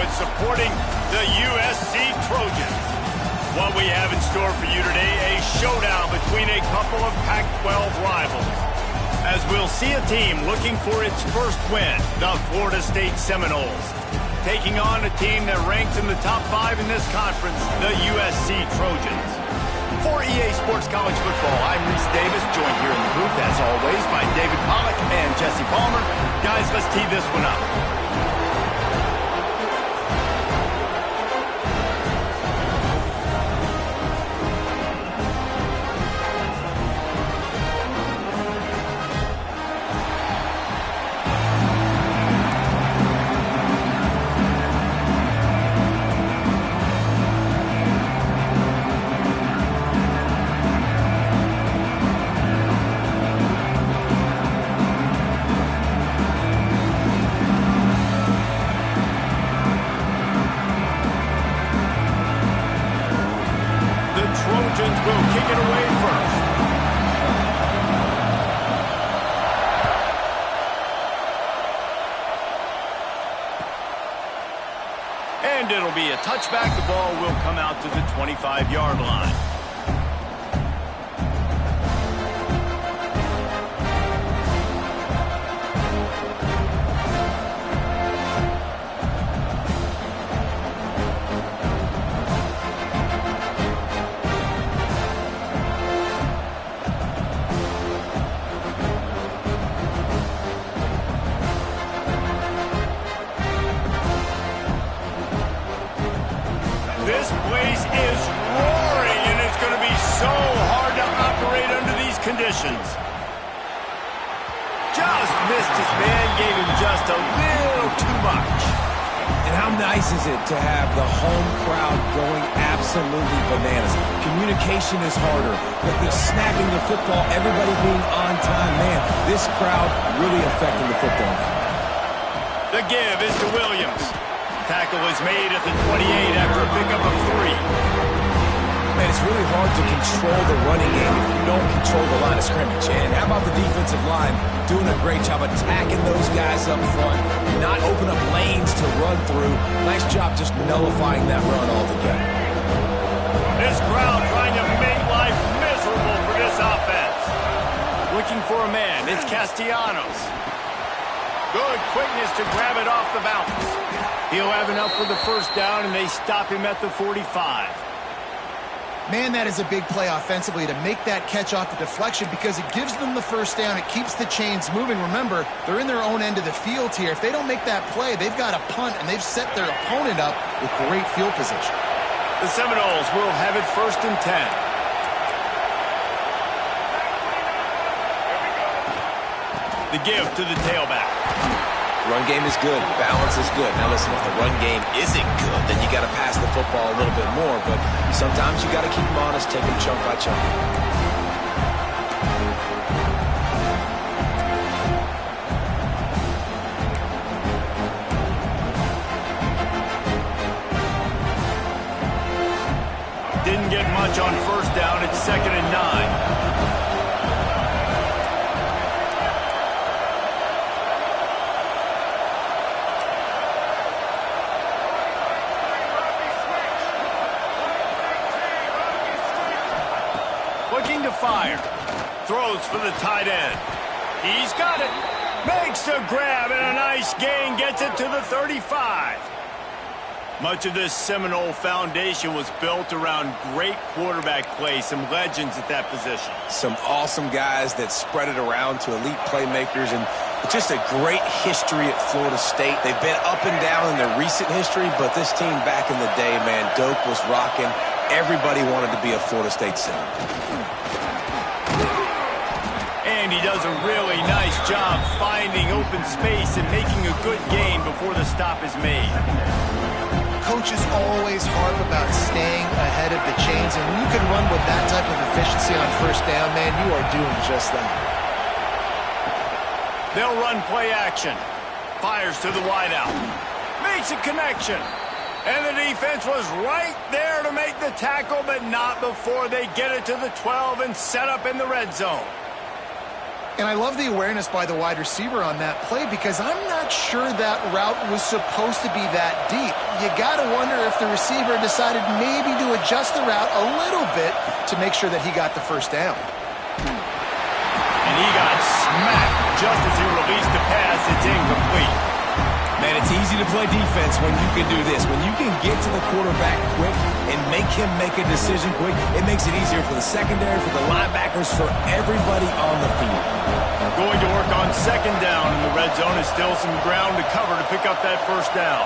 much supporting the USC Trojans. What we have in store for you today, a showdown between a couple of Pac-12 rivals. As we'll see a team looking for its first win, the Florida State Seminoles, taking on a team that ranks in the top 5 in this conference, the USC Trojans. For EA Sports College Football, I'm Reese Davis, joined here in the booth, as always, by David Pollack and Jesse Palmer. Guys, let's tee this one up. Trojans will kick it away first. And it'll be a touchback. The ball will come out to the 25-yard line. This place is roaring, and it's going to be so hard to operate under these conditions. Just missed his man, gave him just a little too much. And how nice is it to have the home crowd going absolutely bananas? Communication is harder, but the snapping the football, everybody being on time, man, this crowd really affecting the football game. The give is to Williams. Tackle is made at the 28 after a pickup of 3. Man, it's really hard to control the running game if you don't control the line of scrimmage. And how about the defensive line doing a great job attacking those guys up front, not open up lanes to run through. Nice job just nullifying that run altogether. This crowd trying to make life miserable for this offense. Looking for a man, it's Castellanos. Good quickness to grab it off the bounce. He'll have enough for the first down, and they stop him at the 45. Man, that is a big play offensively to make that catch off the deflection because it gives them the first down. It keeps the chains moving. Remember, they're in their own end of the field here. If they don't make that play, they've got a punt, and they've set their opponent up with great field position. The Seminoles will have it 1st and 10. The give to the tailback. Run game is good. Balance is good. Now listen, if the run game isn't good, then you got to pass the football a little bit more. But sometimes you got to keep them honest, take them chunk by chunk. Didn't get much on first down. It's 2nd and 9. Looking to fire. Throws for the tight end. He's got it. Makes a grab and a nice gain. Gets it to the 35. Much of this Seminole foundation was built around great quarterback play. Some legends at that position. Some awesome guys that spread it around to elite playmakers, and just a great history at Florida State. They've been up and down in their recent history, but this team back in the day, man, Doak was rocking. Everybody wanted to be a Florida State Seminole. And he does a really nice job finding open space and making a good gain before the stop is made. Coaches always harp about staying ahead of the chains, and when you can run with that type of efficiency on first down, man, you are doing just that. They'll run play action. Fires to the wideout. Makes a connection. And the defense was right there to make the tackle, but not before they get it to the 12 and set up in the red zone. And I love the awareness by the wide receiver on that play because I'm not sure that route was supposed to be that deep. You got to wonder if the receiver decided maybe to adjust the route a little bit to make sure that he got the first down. And he got smacked just as he released the pass. It's incomplete. Man, it's easy to play defense when you can do this. When you can get to the quarterback quick and make him make a decision quick, it makes it easier for the secondary, for the linebackers, for everybody on the field. Going to work on second down in the red zone. Is still some ground to cover to pick up that first down.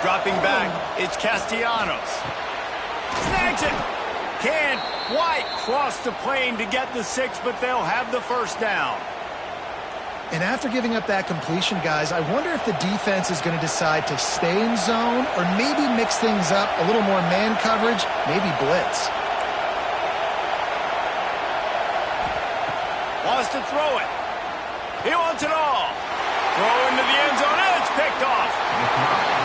Dropping back, it's Castellanos. Snags it. Can't quite cross the plane to get the 6, but they'll have the first down. And after giving up that completion, guys, I wonder if the defense is going to decide to stay in zone or maybe mix things up, a little more man coverage, maybe blitz. Wants to throw it. He wants it all. Throw into the end zone, and it's picked off.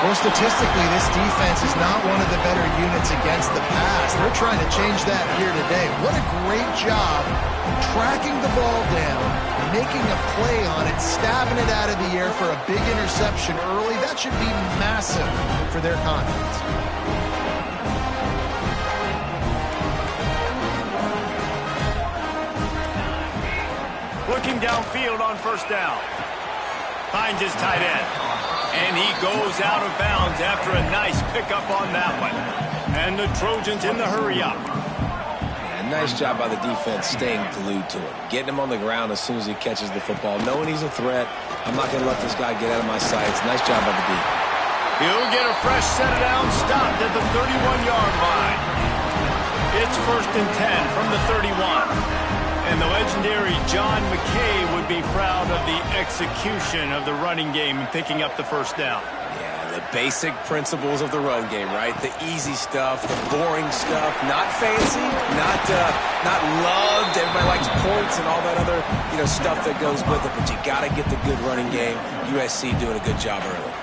Well, statistically, this defense is not one of the better units against the pass. They're trying to change that here today. What a great job tracking the ball down, making a play on it, stabbing it out of the air for a big interception early. That should be massive for their confidence. Looking downfield on first down. Finds his tight end. And he goes out of bounds after a nice pickup on that one. And the Trojans in the hurry-up. Nice job by the defense staying glued to him. Getting him on the ground as soon as he catches the football. Knowing he's a threat. I'm not going to let this guy get out of my sights. Nice job by the D. He'll get a fresh set of downs stopped at the 31-yard line. It's 1st and 10 from the 31. And the legendary John McKay would be proud of the execution of the running game and picking up the first down. The basic principles of the run game, right? The easy stuff, the boring stuff, not fancy, not loved. Everybody likes points and all that other, stuff that goes with it. But you got to get the good running game. USC doing a good job early.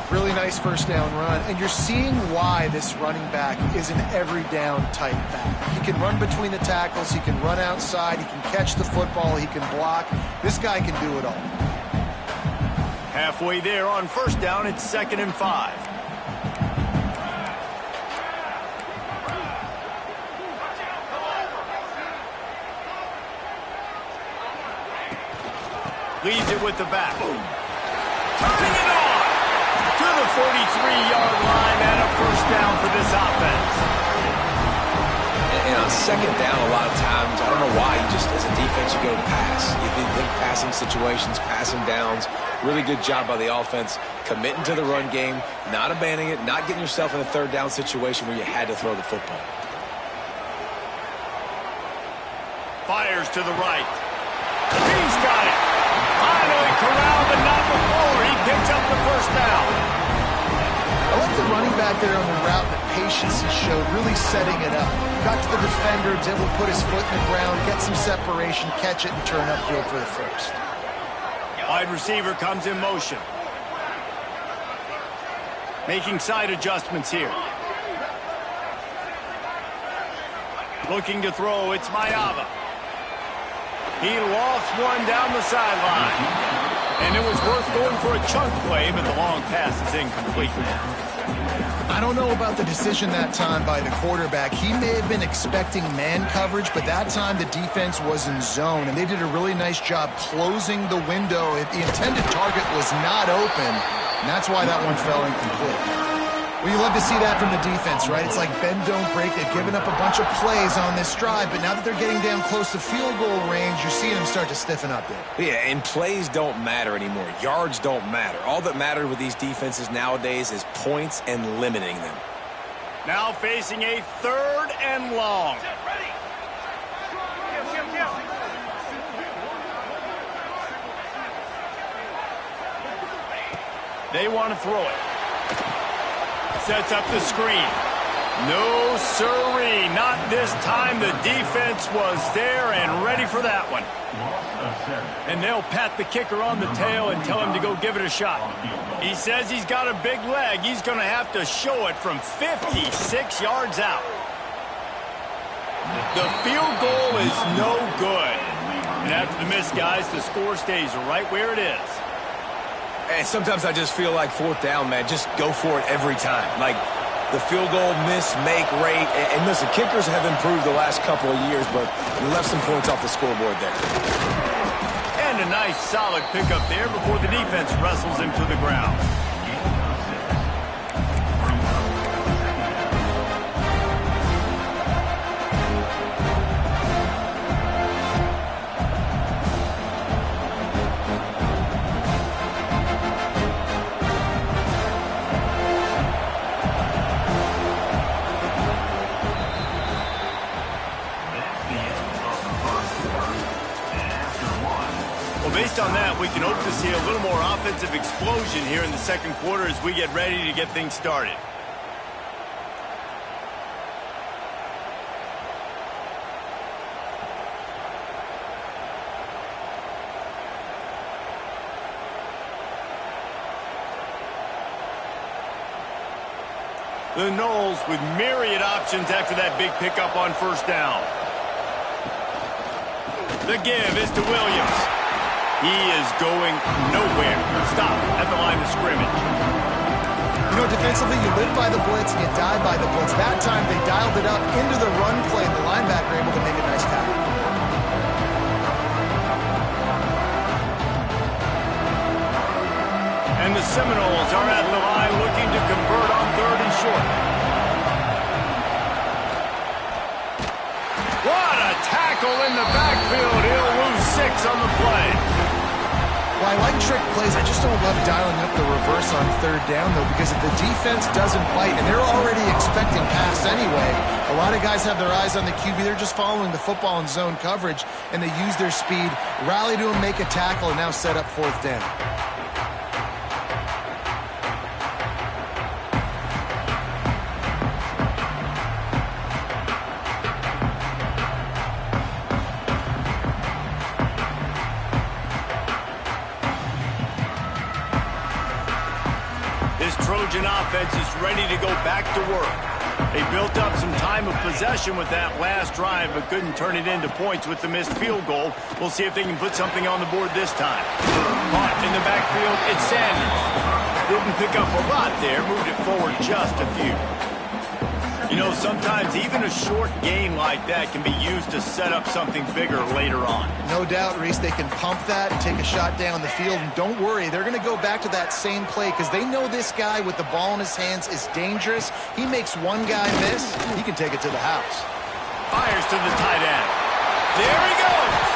Really nice first down run, and you're seeing why this running back is an every down type back. He can run between the tackles, he can run outside, he can catch the football, he can block. This guy can do it all. Halfway there on first down, it's 2nd and 5. Leaves it with the back. Turning it on to the 43-yard line and a first down for this offense. And on second down, a lot of times, I don't know why, as a defense, you go pass. You think passing situations, passing downs. Really good job by the offense, committing to the run game, not abandoning it, not getting yourself in a third down situation where you had to throw the football. Fires to the right. He's got it. Finally corralled, but not before. He picks up the first down. I love the running back there on the route, the patience he showed, really setting it up. Got to the defender, was able to put his foot in the ground, get some separation, catch it, and turn upfield for the first. Wide receiver comes in motion. Making side adjustments here. Looking to throw, it's Mayava. He lofts one down the sideline. And it was worth going for a chunk play, but the long pass is incomplete. I don't know about the decision that time by the quarterback. He may have been expecting man coverage, but that time the defense was in zone, and they did a really nice job closing the window. The intended target was not open, and that's why that one fell incomplete. Well, you love to see that from the defense, right? It's like bend, don't break. They've given up a bunch of plays on this drive, but now that they're getting down close to field goal range, you're seeing them start to stiffen up there. Yeah, and plays don't matter anymore. Yards don't matter. All that matters with these defenses nowadays is points and limiting them. Now facing a 3rd and long. They want to throw it. Sets up the screen. No sirree, not this time. The defense was there and ready for that one. And they'll pat the kicker on the tail and tell him to go give it a shot. He says he's got a big leg. He's going to have to show it from 56 yards out. The field goal is no good. And after the miss, guys, the score stays right where it is. And sometimes I just feel like fourth down, man, just go for it every time. Like the field goal miss-make rate. And listen, kickers have improved the last couple of years, but we left some points off the scoreboard there. And a nice, solid pickup there before the defense wrestles him to the ground. Based on that, we can hope to see a little more offensive explosion here in the second quarter as we get ready to get things started. The Knowles with myriad options after that big pickup on first down. The give is to Williams. He is going nowhere. Stop at the line of scrimmage. You know, defensively, you live by the blitz and you die by the blitz. That time, they dialed it up into the run play, and the linebacker able to make a nice tackle. And the Seminoles are at the line looking to convert on third and short. What a tackle in the backfield. He'll lose 6 on the play. Well, I like trick plays. I just don't love dialing up the reverse on third down, though, because if the defense doesn't bite, and they're already expecting pass anyway, a lot of guys have their eyes on the QB. They're just following the football in zone coverage, and they use their speed, rally to him, make a tackle, and now set up fourth down. Trojan offense is ready to go back to work. They built up some time of possession with that last drive, but couldn't turn it into points with the missed field goal. We'll see if they can put something on the board this time. Caught in the backfield, it's Sanders. Didn't pick up a lot there, moved it forward just a few. You know, sometimes even a short gain like that can be used to set up something bigger later on. No doubt, Reese, they can pump that and take a shot down the field. And don't worry, they're going to go back to that same play because they know this guy with the ball in his hands is dangerous. He makes one guy miss, he can take it to the house. Fires to the tight end. There he goes.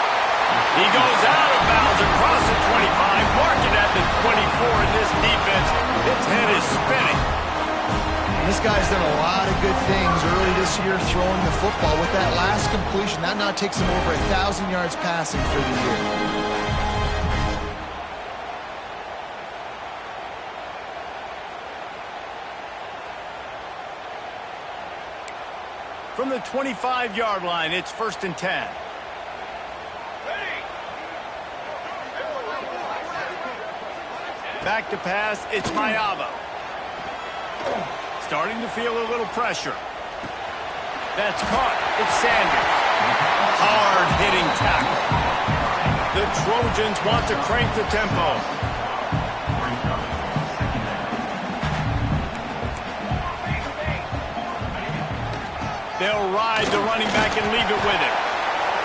He goes out of bounds across the 25, mark it at the 24 in this defense. Its head is spinning. This guy's done a lot of good things early this year throwing the football. With that last completion, that now takes him over 1,000 yards passing for the year. From the 25-yard line, it's 1st and 10. Back to pass, it's Mayava. Starting to feel a little pressure. That's caught. It's Sanders. Hard-hitting tackle. The Trojans want to crank the tempo. They'll ride the running back and leave it with him.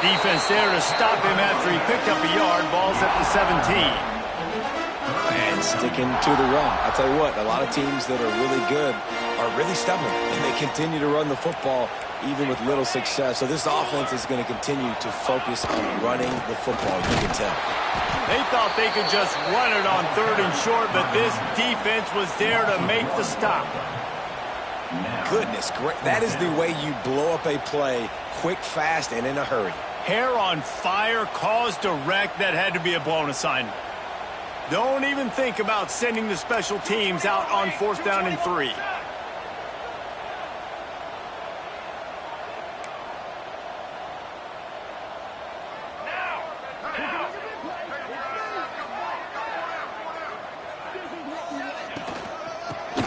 Defense there to stop him after he picked up a yard. Ball's at the 17. And sticking to the run. I'll tell you what, a lot of teams that are really good are really stubborn, and they continue to run the football even with little success. So this offense is going to continue to focus on running the football, you can tell. They thought they could just run it on third and short, but this defense was there to make the stop. Goodness, great. That is the way you blow up a play quick, fast, and in a hurry. Hair on fire, cause direct. That had to be a blown assignment. Don't even think about sending the special teams out on 4th down and 3.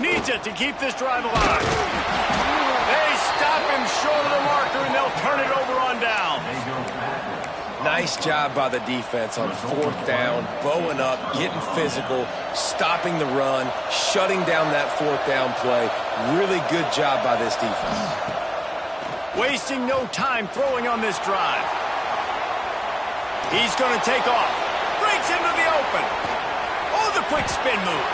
Needs it to keep this drive alive. They stop him short of the marker, and they'll turn it over on down. Nice job by the defense on 4th down, bowing up, getting physical, stopping the run, shutting down that 4th down play. Really good job by this defense. Wasting no time throwing on this drive. He's going to take off. Breaks into the open. Oh, the quick spin move.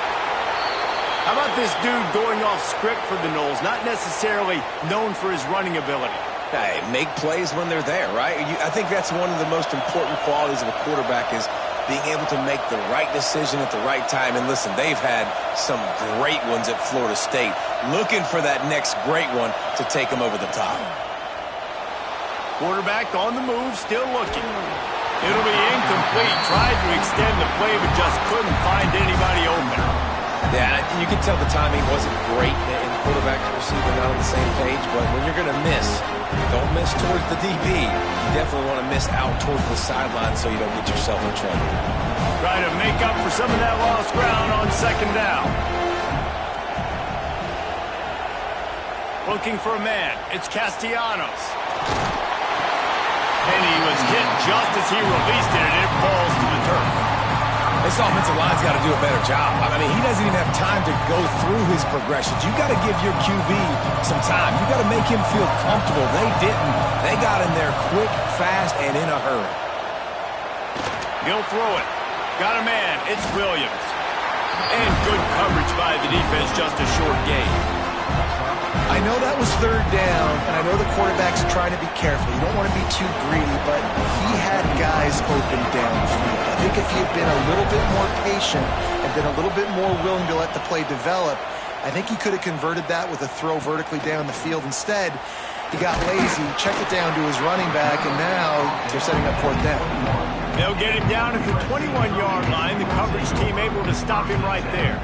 How about this dude going off script for the Noles? Not necessarily known for his running ability. Hey, make plays when they're there, right? I think that's one of the most important qualities of a quarterback is being able to make the right decision at the right time. And listen, they've had some great ones at Florida State. Looking for that next great one to take them over the top. Quarterback on the move, still looking. It'll be incomplete. Tried to extend the play, but just couldn't find anybody open. Yeah, you can tell the timing wasn't great in quarterback and receiver not on the same page, but when you're going to miss, don't miss towards the DB. You definitely want to miss out towards the sideline so you don't get yourself in trouble. Try to make up for some of that lost ground on 2nd down. Looking for a man. It's Castellanos. And he was hit just as he released it, and it falls to the turf. This offensive line's got to do a better job. I mean, he doesn't even have time to go through his progressions. You got to give your QB some time. You got to make him feel comfortable. They didn't. They got in there quick, fast, and in a hurry. He'll throw it. Got a man. It's Williams. And good coverage by the defense, just a short gain. I know that was 3rd down, and I know the quarterback's trying to be careful. You don't want to be too greedy, but he had guys open downfield. I think if he had been a little bit more patient and been a little bit more willing to let the play develop, I think he could have converted that with a throw vertically down the field. Instead, he got lazy, checked it down to his running back, and now they're setting up 4th down. They'll get him down at the 21-yard line. The coverage team able to stop him right there.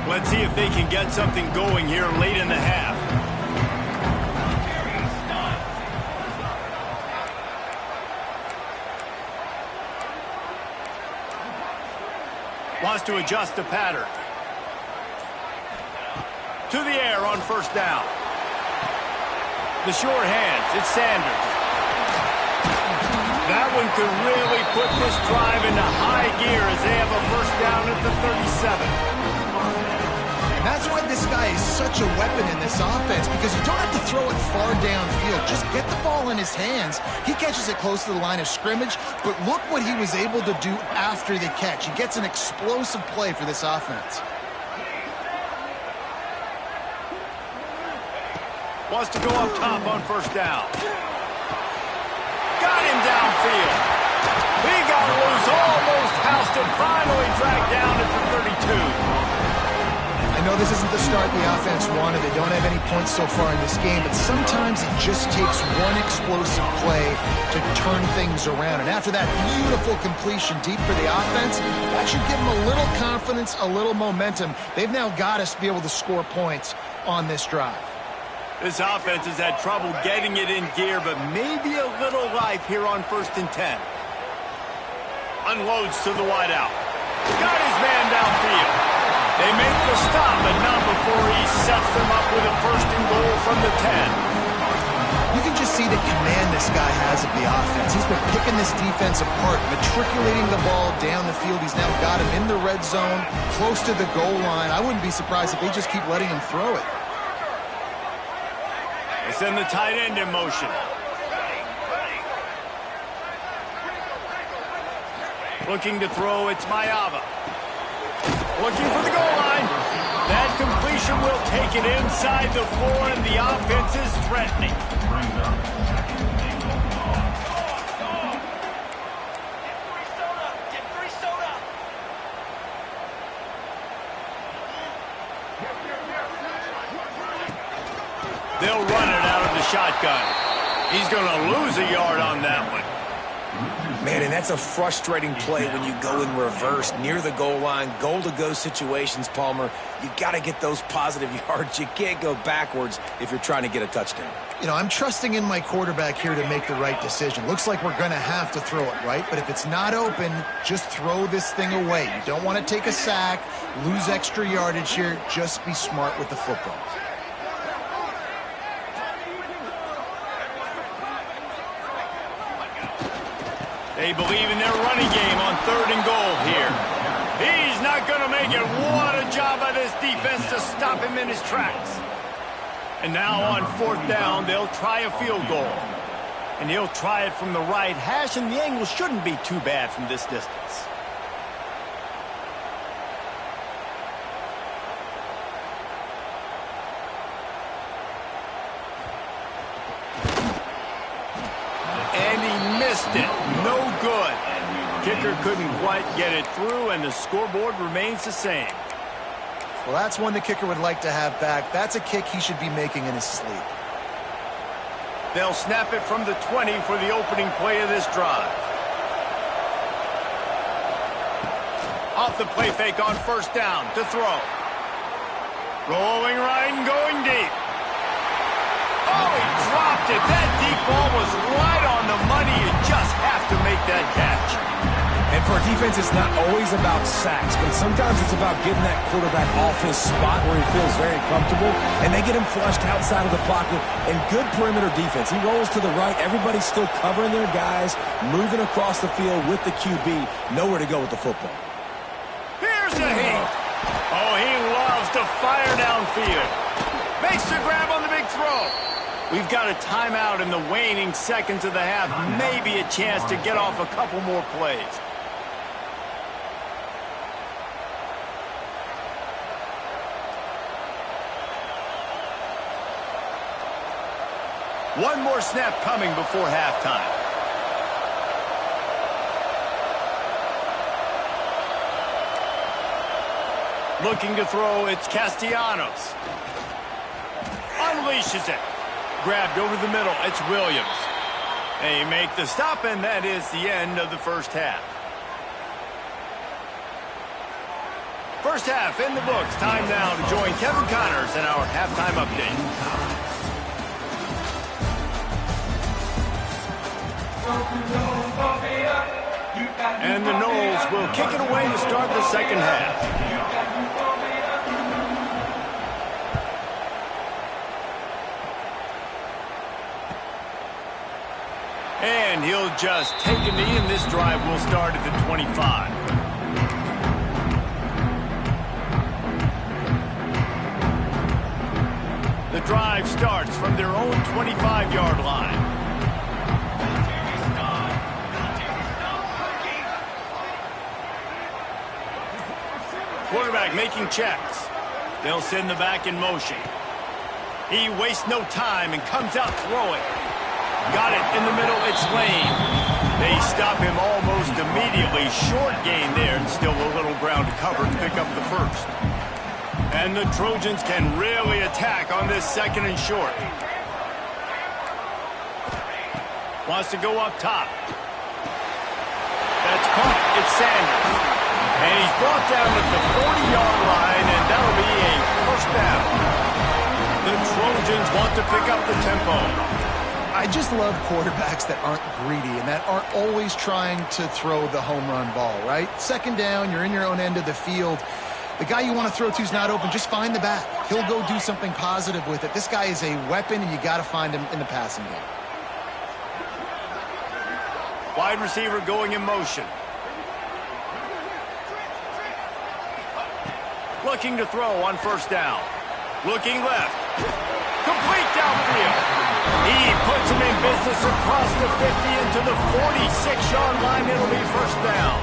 Let's see if they can get something going here late in the half. Wants to adjust the pattern. To the air on 1st down. The short hands, it's Sanders. That one could really put this drive into high gear as they have a 1st down at the 37. That's why this guy is such a weapon in this offense, because you don't have to throw it far downfield. Just get the ball in his hands. He catches it close to the line of scrimmage, but look what he was able to do after the catch. He gets an explosive play for this offense. Wants to go up top on 1st down. Got him downfield. He got loose, almost housed it, finally dragged down at the 32. I know this isn't the start the offense wanted. They don't have any points so far in this game, but sometimes it just takes one explosive play to turn things around. And after that beautiful completion deep for the offense, that should give them a little confidence, a little momentum. They've now got us to be able to score points on this drive. This offense has had trouble getting it in gear, but maybe a little life here on 1st and 10. Unloads to the wideout. Got his man downfield. They make the stop, but not before he sets them up with a 1st and goal from the 10. You can just see the command this guy has of the offense. He's been picking this defense apart, matriculating the ball down the field. He's now got him in the red zone, close to the goal line. I wouldn't be surprised if they just keep letting him throw it. They send the tight end in motion. Looking to throw, it's Mayava. Looking for the goal line. That completion will take it inside the 4, and the offense is threatening. They'll run it out of the shotgun. He's going to lose a yard on that one. Man, and that's a frustrating play when you go in reverse near the goal line, goal-to-go situations, Palmer. You got to get those positive yards. You can't go backwards if you're trying to get a touchdown. You know, I'm trusting in my quarterback here to make the right decision. Looks like we're going to have to throw it, right? But if it's not open, just throw this thing away. You don't want to take a sack, lose extra yardage here. Just be smart with the football. They believe in their running game on 3rd and goal here. He's not going to make it. What a job by this defense to stop him in his tracks. And now on 4th down, they'll try a field goal. And he'll try it from the right hash, and the angle shouldn't be too bad from this distance. And he missed it. No good. Kicker couldn't quite get it through, and the scoreboard remains the same. Well, that's one the kicker would like to have back. That's a kick he should be making in his sleep. They'll snap it from the 20 for the opening play of this drive. Off the play fake on 1st down to throw. Rolling right and going deep. Oh, he dropped it. That deep ball was right on the money. You just have to make that catch. And for a defense, it's not always about sacks, but sometimes it's about getting that quarterback off his spot where he feels very comfortable, and they get him flushed outside of the pocket. And good perimeter defense. He rolls to the right. Everybody's still covering their guys, moving across the field with the QB. Nowhere to go with the football. Here's the heat. Oh, he loves to fire downfield. Makes the grab on the big throw. We've got a timeout in the waning seconds of the half. Maybe a chance to get off a couple more plays. One more snap coming before halftime. Looking to throw, it's Castellanos. Unleashes it. Grabbed over the middle, it's Williams. They make the stop, and that is the end of the first half. First half in the books. Time now to join Kevin Connors in our halftime update. And the Noles will kick it away to start the second half. And he'll just take a knee, and this drive will start at the 25. The drive starts from their own 25-yard line. Quarterback making checks. They'll send the back in motion. He wastes no time and comes out throwing. Got it in the middle, it's Lane. They stop him almost immediately. Short gain there, and still a little ground to cover to pick up the first. And the Trojans can really attack on this 2nd and short. Wants to go up top. That's caught. It's Sanders. And he's brought down at the 40-yard line, and that'll be a first down. The Trojans want to pick up the tempo. I just love quarterbacks that aren't greedy and that aren't always trying to throw the home run ball, right? 2nd down, you're in your own end of the field. The guy you want to throw to is not open. Just find the back. He'll go do something positive with it. This guy is a weapon, and you got to find him in the passing game. Wide receiver going in motion. Looking to throw on 1st down. Looking left. Complete downfield. He puts him in business across the 50 into the 46-yard line. It'll be first down.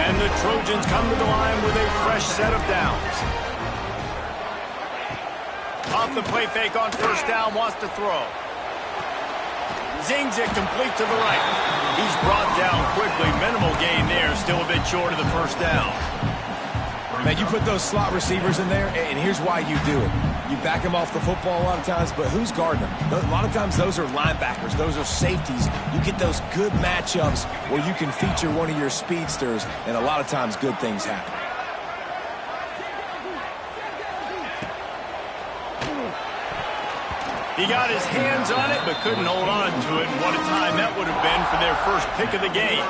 And the Trojans come to the line with a fresh set of downs. Off the play fake on 1st down, wants to throw. Zings it complete to the right. He's brought down quickly. Minimal gain there, still a bit short of the first down. Man, you put those slot receivers in there, and here's why you do it. You back them off the football a lot of times, but who's guarding them? A lot of times those are linebackers. Those are safeties. You get those good matchups where you can feature one of your speedsters, and a lot of times good things happen. He got his hands on it, but couldn't hold on to it. And what a time that would have been for their first pick of the game.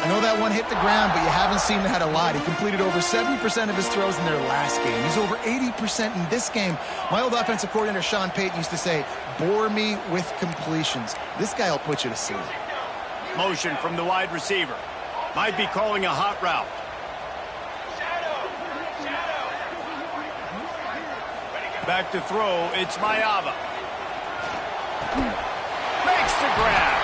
I know that one hit the ground, but you haven't seen that a lot. He completed over 70% of his throws in their last game. He's over 80% in this game. My old offensive coordinator, Sean Payton, used to say, bore me with completions. This guy will put you to sleep. motion from the wide receiver. Might be calling a hot route. Back to throw, it's Mayava. Makes the grab.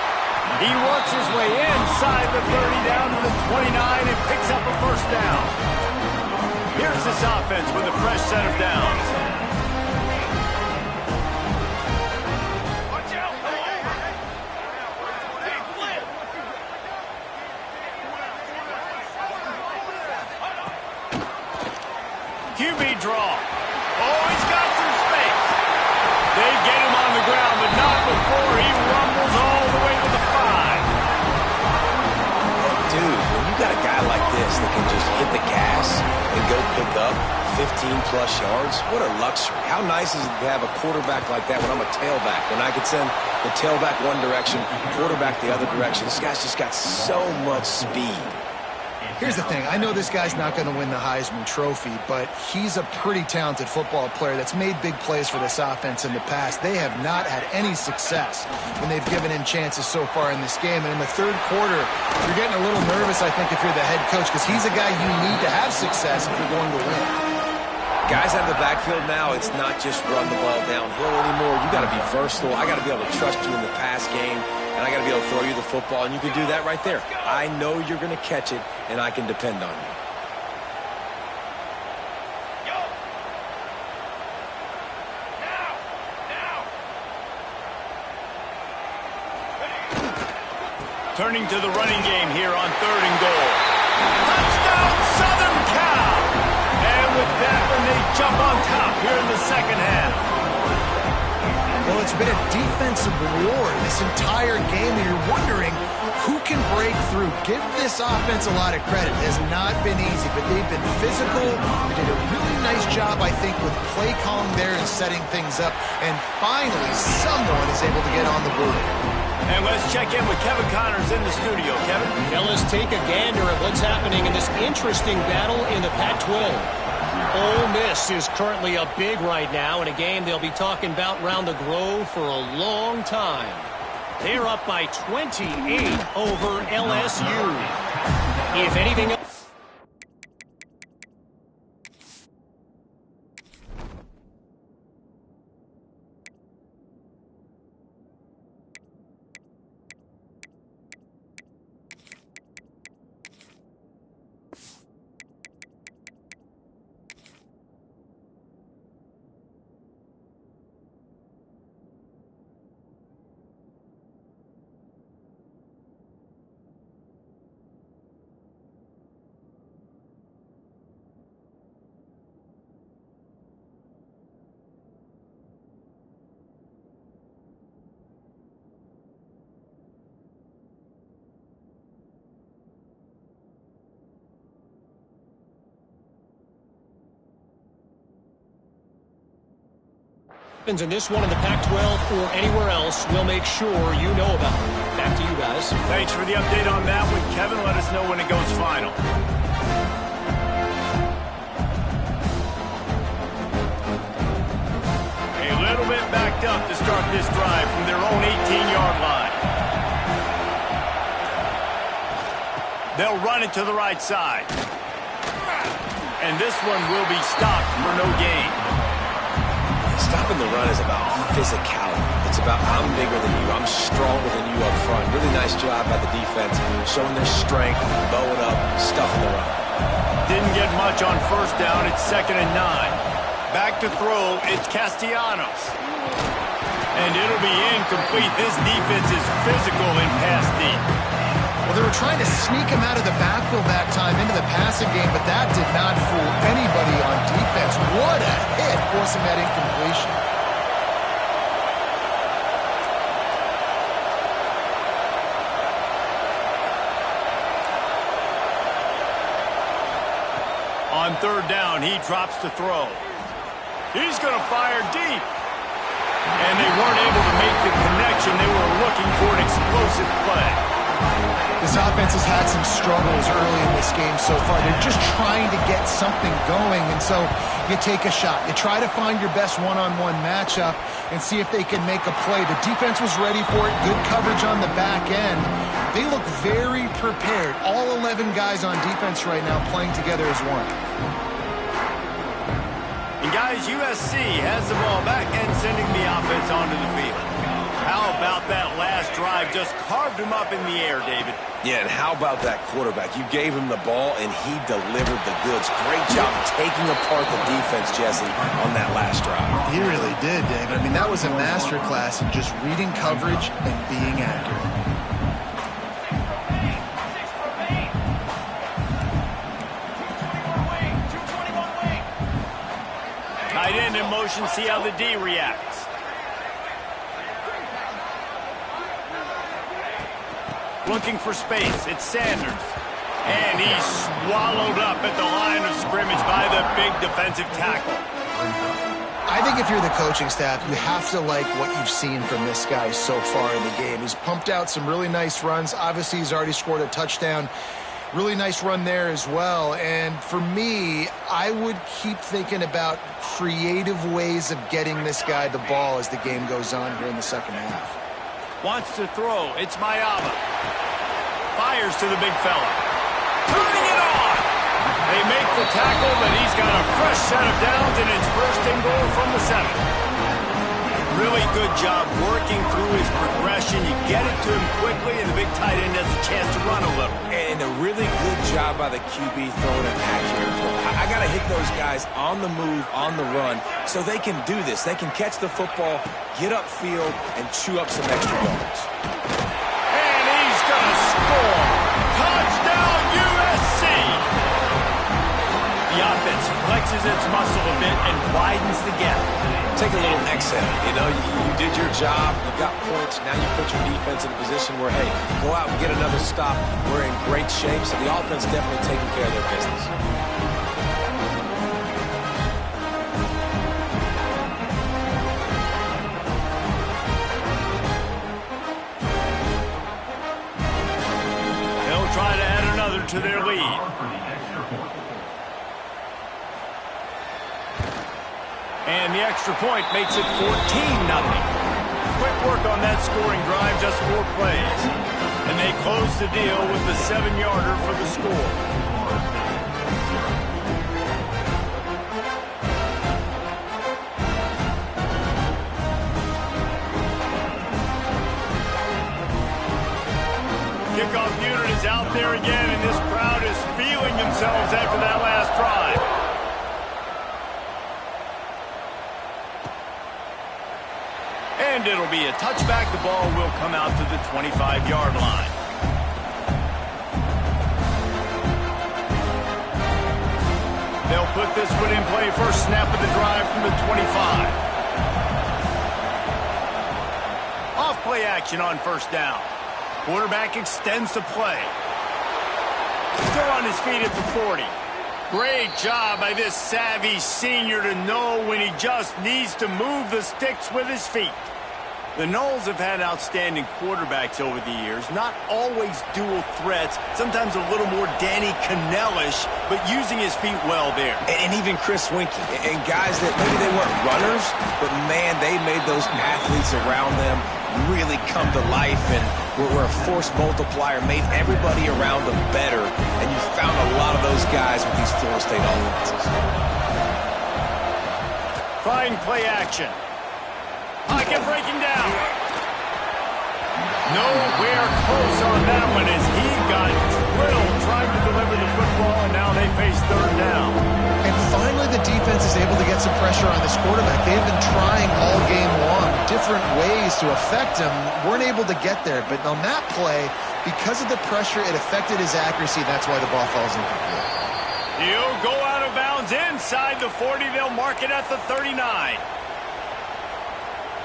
He works his way inside the 30 down to the 29 and picks up a first down. Here's this offense with a fresh set of downs. QB draw. Oh, he's got some space. They get him on the ground, but not before he rumbles all the way to the 5. Dude, when you got a guy like this that can just hit the gas and go pick up 15-plus yards, what a luxury. How nice is it to have a quarterback like that when I'm a tailback? When I could send the tailback one direction, quarterback the other direction. This guy's just got so much speed. Here's the thing. I know this guy's not going to win the Heisman Trophy, but he's a pretty talented football player that's made big plays for this offense in the past. They have not had any success when they've given him chances so far in this game. And in the third quarter, you're getting a little nervous, I think, if you're the head coach, because he's a guy you need to have success if you're going to win. Guys out of the backfield now, it's not just run the ball downhill anymore. You got to be versatile. I got to be able to trust you in the pass game, and I got to be able to throw you the football, and you can do that right there. I know you're going to catch it, and I can depend on you. Turning to the running game here on 3rd and goal. Touchdown, Southern Cal! And with that one, they jump on top here in the second half. Well, it's been a defensive war this entire game, and you're wondering who can break through. Give this offense a lot of credit. It has not been easy, but they've been physical. They did a really nice job, I think, with play calling there and setting things up. And finally, someone is able to get on the board. And let's check in with Kevin Connors in the studio. Kevin? Fellas, take a gander at what's happening in this interesting battle in the Pac-12. Ole Miss is currently up big right now in a game they'll be talking about round the Grove for a long time. They're up by 28 over LSU. If anything else... in this one in the Pac-12 or anywhere else, we'll make sure you know about it. Back to you guys. Thanks for the update on that one, Kevin. Let us know when it goes final. A little bit backed up to start this drive from their own 18-yard line. They'll run it to the right side. And this one will be stopped for no gain. Stopping the run is about physicality. It's about I'm bigger than you. I'm stronger than you up front. Really nice job by the defense, showing their strength, bowing up, stuffing the run. Didn't get much on first down. It's 2nd and 9. Back to throw. It's Castellanos. And it'll be incomplete. This defense is physical in pass deep. Well, they were trying to sneak him out of the backfield that time into the passing game, but that did not fool anybody on defense. What a hit, forcing that incompletion. On 3rd down, he drops to throw. He's going to fire deep. And they weren't able to make the connection. They were looking for an explosive play. This offense has had some struggles early in this game so far. They're just trying to get something going, and so you take a shot. You try to find your best one-on-one matchup and see if they can make a play. The defense was ready for it, good coverage on the back end, They look very prepared. All 11 guys on defense right now playing together as one. And guys, USC has the ball back and sending the offense onto the field. How about that last drive? Just carved him up in the air, David. Yeah, and how about that quarterback? You gave him the ball, and he delivered the goods. Great job taking apart the defense, Jesse, on that last drive. He really did, David. I mean, that was a masterclass in just reading coverage and being accurate. Tight end in motion, see how the D reacts. Looking for space, it's Sanders. And he's swallowed up at the line of scrimmage by the big defensive tackle. I think if you're the coaching staff, you have to like what you've seen from this guy so far in the game. He's pumped out some really nice runs. Obviously, he's already scored a touchdown. Really nice run there as well. And for me, I would keep thinking about creative ways of getting this guy the ball as the game goes on here in the second half. Wants to throw. It's Mayaba. Fires to the big fella. Turning it on. They make the tackle, but he's got a fresh set of downs, and it's first and goal from the 7. Really good job working through his progression. You get it to him quickly, and the big tight end has a chance to run a little. And a really good job by the QB throwing an accurate throw. I got to hit those guys on the move, on the run, so they can do this. They can catch the football, get upfield, and chew up some extra yards. And he's going to score. Touchdown, USC! The offense flexes its muscle a bit and widens the gap. Take a little exhale. You know, you did your job. You got points. Now you put your defense in a position where, hey, go out and get another stop. We're in great shape, so the offense definitely taking care of their business. They'll try to add another to their lead. And the extra point makes it 14-0. Quick work on that scoring drive, just 4 plays. And they close the deal with the 7-yarder for the score. Kickoff unit is out there again, and this crowd is feeling themselves after that last drive. And it'll be a touchback. The ball will come out to the 25-yard line. They'll put this one in play. First snap of the drive from the 25. Off play action on first down. Quarterback extends the play. Still on his feet at the 40. Great job by this savvy senior to know when he just needs to move the sticks with his feet. The Noles have had outstanding quarterbacks over the years, not always dual threats, sometimes a little more Danny Cannell-ish, but using his feet well there. And even Chris Winkie, and guys that maybe they weren't runners, but man, they made those athletes around them really come to life and were a force multiplier, made everybody around them better, and you found a lot of those guys with these Florida State offenses. Trying play action. Pocket breaking down. Nowhere close on that one as he got drilled trying to deliver the football, and now they face third down. And finally the defense is able to get some pressure on this quarterback. They've been trying all game long different ways to affect him. Weren't able to get there, but on that play, because of the pressure, it affected his accuracy. That's why the ball falls incomplete. He'll go out of bounds inside the 40. They'll mark it at the 39.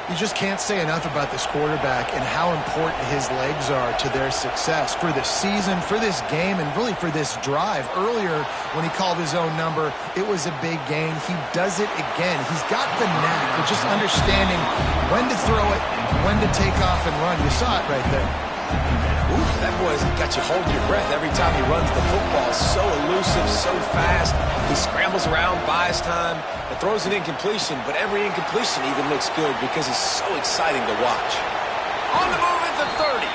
You just can't say enough about this quarterback and how important his legs are to their success for this season, for this game, and really for this drive. Earlier, when he called his own number, it was a big gain. He does it again. He's got the knack of just understanding when to throw it, when to take off and run. You saw it right there. Ooh, that boy's got you holding your breath every time he runs the football. So elusive, so fast. He scrambles around, buys time, and throws an incompletion, but every incompletion even looks good because he's so exciting to watch. On the move at the 30.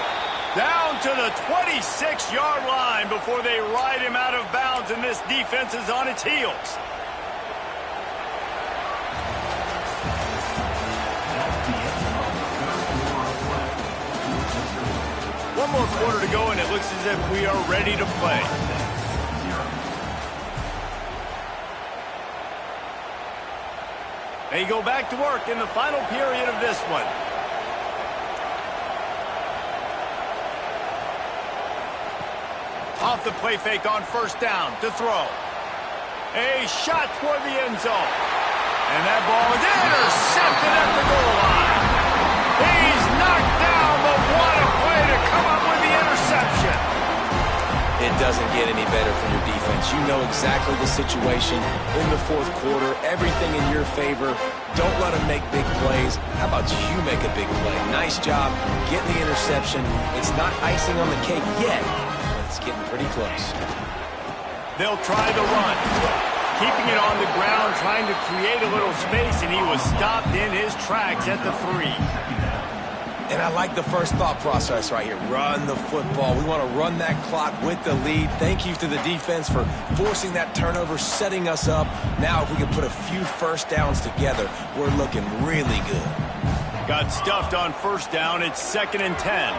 Down to the 26-yard line before they ride him out of bounds, and this defense is on its heels. One more quarter to go, and it looks as if we are ready to play. They go back to work in the final period of this one. Off the play fake on first down to throw. A shot toward the end zone. And that ball is intercepted at the goal line. He's knocked down, but what a play to come up with the interception. It doesn't get any better for your defense. You know exactly the situation in the fourth quarter. Everything in your favor. Don't let them make big plays. How about you make a big play? Nice job getting the interception. It's not icing on the cake yet. It's getting pretty close. They'll try the run. Keeping it on the ground, trying to create a little space, and he was stopped in his tracks at the 3. And I like the first thought process right here. Run the football. We want to run that clock with the lead. Thank you to the defense for forcing that turnover, setting us up. Now if we can put a few first downs together, we're looking really good. Got stuffed on first down. It's 2nd and 10.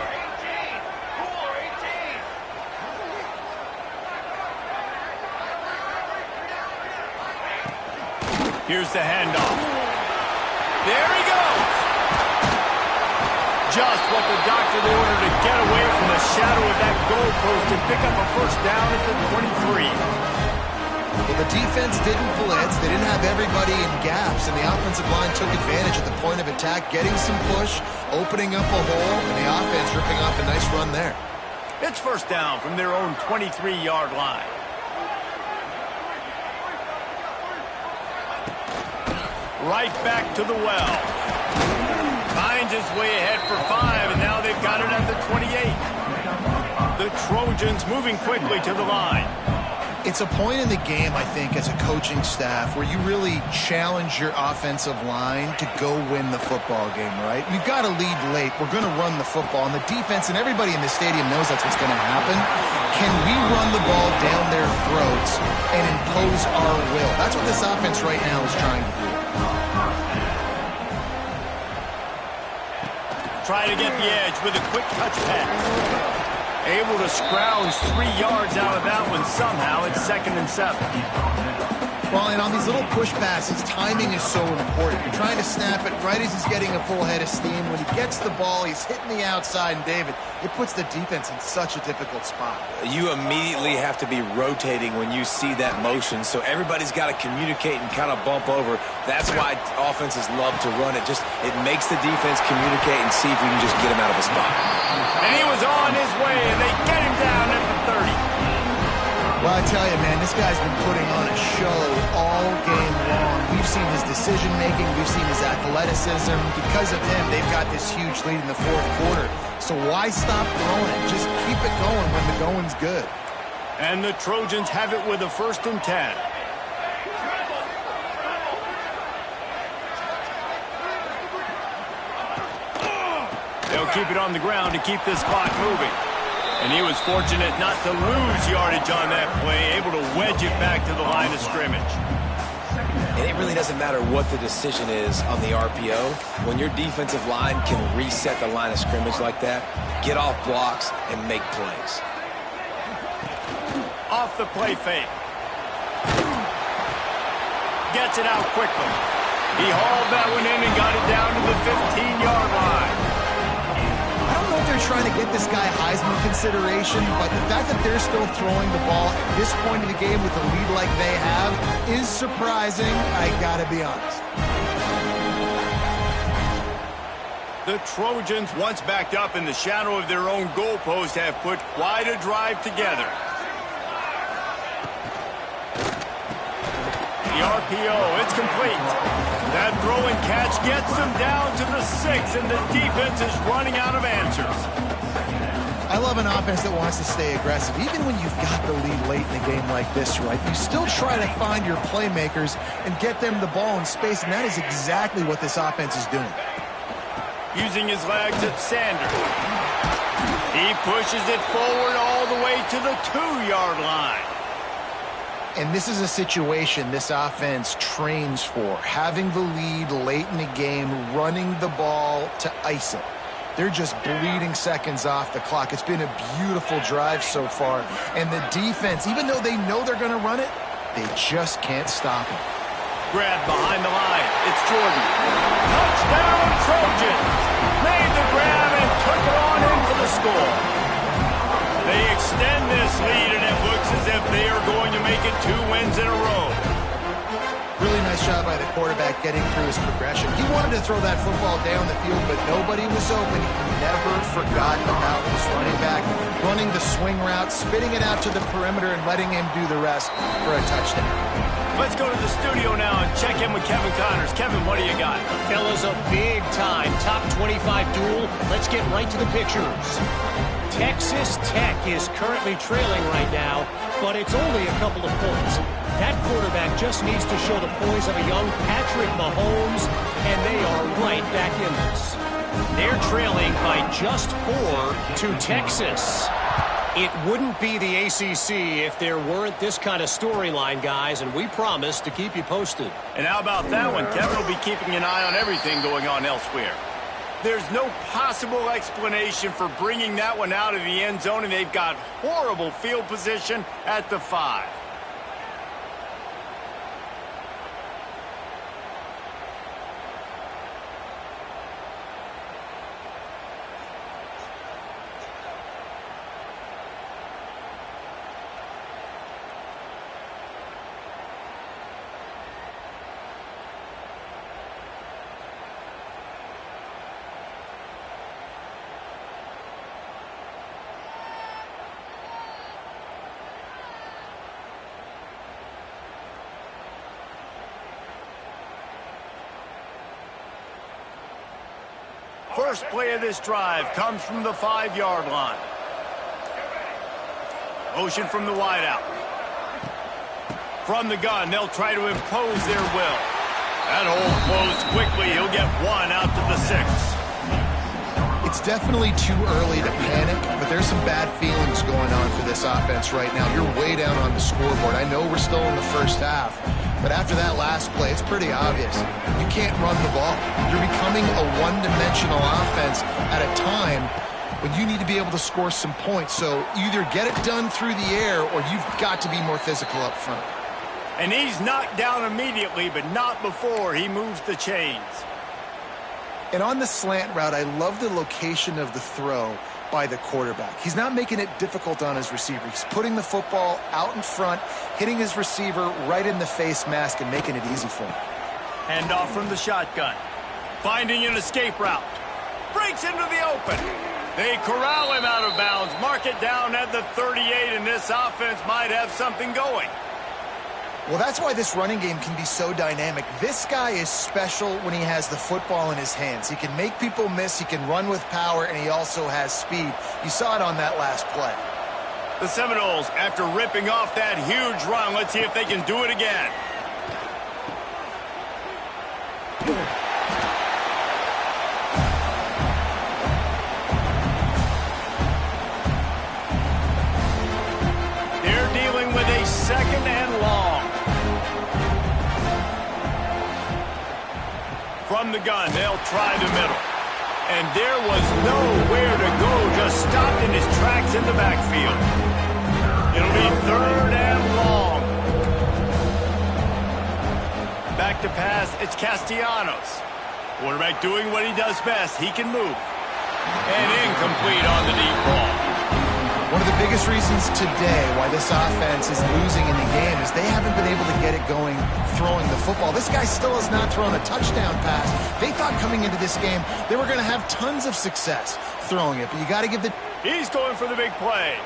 Here's the handoff. There he goes. Just what the doctor ordered to get away from the shadow of that goalpost and pick up a first down at the 23. Well, the defense didn't blitz. They didn't have everybody in gaps, and the offensive line took advantage at the point of attack, getting some push, opening up a hole, and the offense ripping off a nice run there. It's first down from their own 23-yard line. Right back to the well. Finds his way ahead for 5, and now they've got it at the 28. The Trojans moving quickly to the line. It's a point in the game, I think, as a coaching staff where you really challenge your offensive line to go win the football game, right? We've got to lead late. We're going to run the football, and the defense and everybody in the stadium knows that's what's going to happen. Can we run the ball down their throats and impose our will? That's what this offense right now is trying to do. Try to get the edge with a quick touch pass. Able to scrounge 3 yards out of that one somehow. It's 2nd and 7. Well, and on these little push passes, timing is so important. You're trying to snap it right as he's getting a full head of steam. When he gets the ball, he's hitting the outside, and David, it puts the defense in such a difficult spot. You immediately have to be rotating when you see that motion, so everybody's got to communicate and kind of bump over. That's why offenses love to run it. It makes the defense communicate and see if we can just get him out of a spot. And he was on his way, and they get him down at the 30. Well, I tell you, man, this guy's been putting on a show all game long. We've seen his decision-making. We've seen his athleticism. Because of him, they've got this huge lead in the fourth quarter. So why stop throwing it? Just keep it going when the going's good. And the Trojans have it with a 1st and 10. They'll keep it on the ground to keep this clock moving. And he was fortunate not to lose yardage on that play, able to wedge it back to the line of scrimmage. And it really doesn't matter what the decision is on the RPO. When your defensive line can reset the line of scrimmage like that, get off blocks and make plays. Off the play fake. Gets it out quickly. He hauled that one in and got it down to the 15-yard line. I don't know if they're trying to get this guy Heisman consideration, but the fact that they're still throwing the ball at this point in the game with a lead like they have is surprising, I gotta be honest. The Trojans, once backed up in the shadow of their own goalpost, have put quite a drive together. The RPO, it's complete. That throw and catch gets them down to the 6, and the defense is running out of answers. I love an offense that wants to stay aggressive. Even when you've got the lead late in a game like this, right, you still try to find your playmakers and get them the ball in space, and that is exactly what this offense is doing. Using his legs, it's Sanders. He pushes it forward all the way to the 2-yard line. And this is a situation this offense trains for, having the lead late in the game, running the ball to ice it. They're just bleeding seconds off the clock. It's been a beautiful drive so far. And the defense, even though they know they're going to run it, they just can't stop it. Grab behind the line. It's Jordan. Touchdown, Trojans. Made the grab and took it on in for the score. They extend this lead, and it looks as if they are going to make it 2 wins in a row. Really nice job by the quarterback getting through his progression. He wanted to throw that football down the field, but nobody was open. He never forgot about his running back, running the swing route, spitting it out to the perimeter, and letting him do the rest for a touchdown. Let's go to the studio now and check in with Kevin Connors. Kevin, what do you got? Fellas, a big-time top 25 duel. Let's get right to the pictures. Texas Tech is currently trailing right now, but it's only a couple of points. That quarterback just needs to show the poise of a young Patrick Mahomes, and they are right back in this. They're trailing by just 4 to Texas. It wouldn't be the ACC if there weren't this kind of storyline, guys, and we promise to keep you posted. And how about that one? Kevin will be keeping an eye on everything going on elsewhere. There's no possible explanation for bringing that one out of the end zone, and they've got horrible field position at the 5. First play of this drive comes from the 5-yard line. Motion from the wideout. From the gun, they'll try to impose their will. That hole closed quickly. He'll get 1 out to the 6. It's definitely too early to panic, but there's some bad feelings going on for this offense right now. You're way down on the scoreboard. I know we're still in the first half, but after that last play, it's pretty obvious. You can't run the ball. You're becoming a one-dimensional offense at a time when you need to be able to score some points. So either get it done through the air or you've got to be more physical up front. And he's knocked down immediately, but not before he moves the chains. And on the slant route, I love the location of the throw by the quarterback. He's not making it difficult on his receiver. He's putting the football out in front, hitting his receiver right in the face mask and making it easy for him. Hand off from the shotgun. Finding an escape route. Breaks into the open. They corral him out of bounds. Mark it down at the 38, and this offense might have something going. Well, that's why this running game can be so dynamic. This guy is special when he has the football in his hands. He can make people miss, he can run with power, and he also has speed. You saw it on that last play. The Seminoles, after ripping off that huge run, let's see if they can do it again. They're dealing with a 2nd and long. From the gun, they'll try the middle. And there was nowhere to go, just stopped in his tracks in the backfield. It'll be 3rd and long. Back to pass, it's Castellanos. Quarterback doing what he does best. He can move. And incomplete on the deep ball. One of the biggest reasons today why this offense is losing in the game is they haven't been able to get it going throwing the football. This guy still has not thrown a touchdown pass. They thought coming into this game they were going to have tons of success throwing it, but you got to give the... He's going for the big play.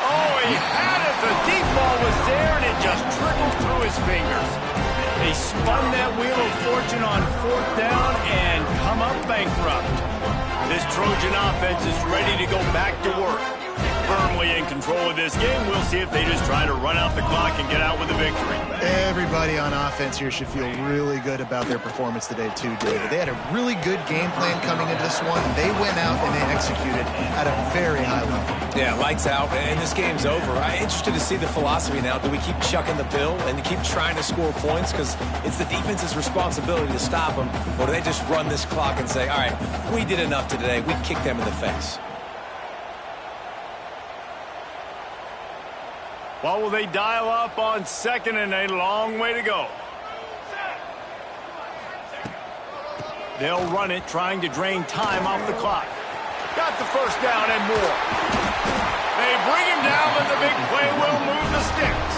Oh, he had it. The deep ball was there, and it just trickled through his fingers. They spun that wheel of fortune on 4th down and come up bankrupt. This Trojan offense is ready to go back to work. firmly in control of this game. We'll see if they just try to run out the clock and get out with a victory. Everybody on offense here should feel really good about their performance today too, David. They had a really good game plan coming into this one. They went out and they executed at a very high level. Yeah, lights out, and this game's over. I'm interested to see the philosophy now. Do we keep chucking the pill and keep trying to score points because it's the defense's responsibility to stop them, or do they just run this clock and say, all right, we did enough today, we kicked them in the face? What will they dial up on second and a long way to go? They'll run it, trying to drain time off the clock. Got the first down and more. They bring him down, but the big play will move the sticks.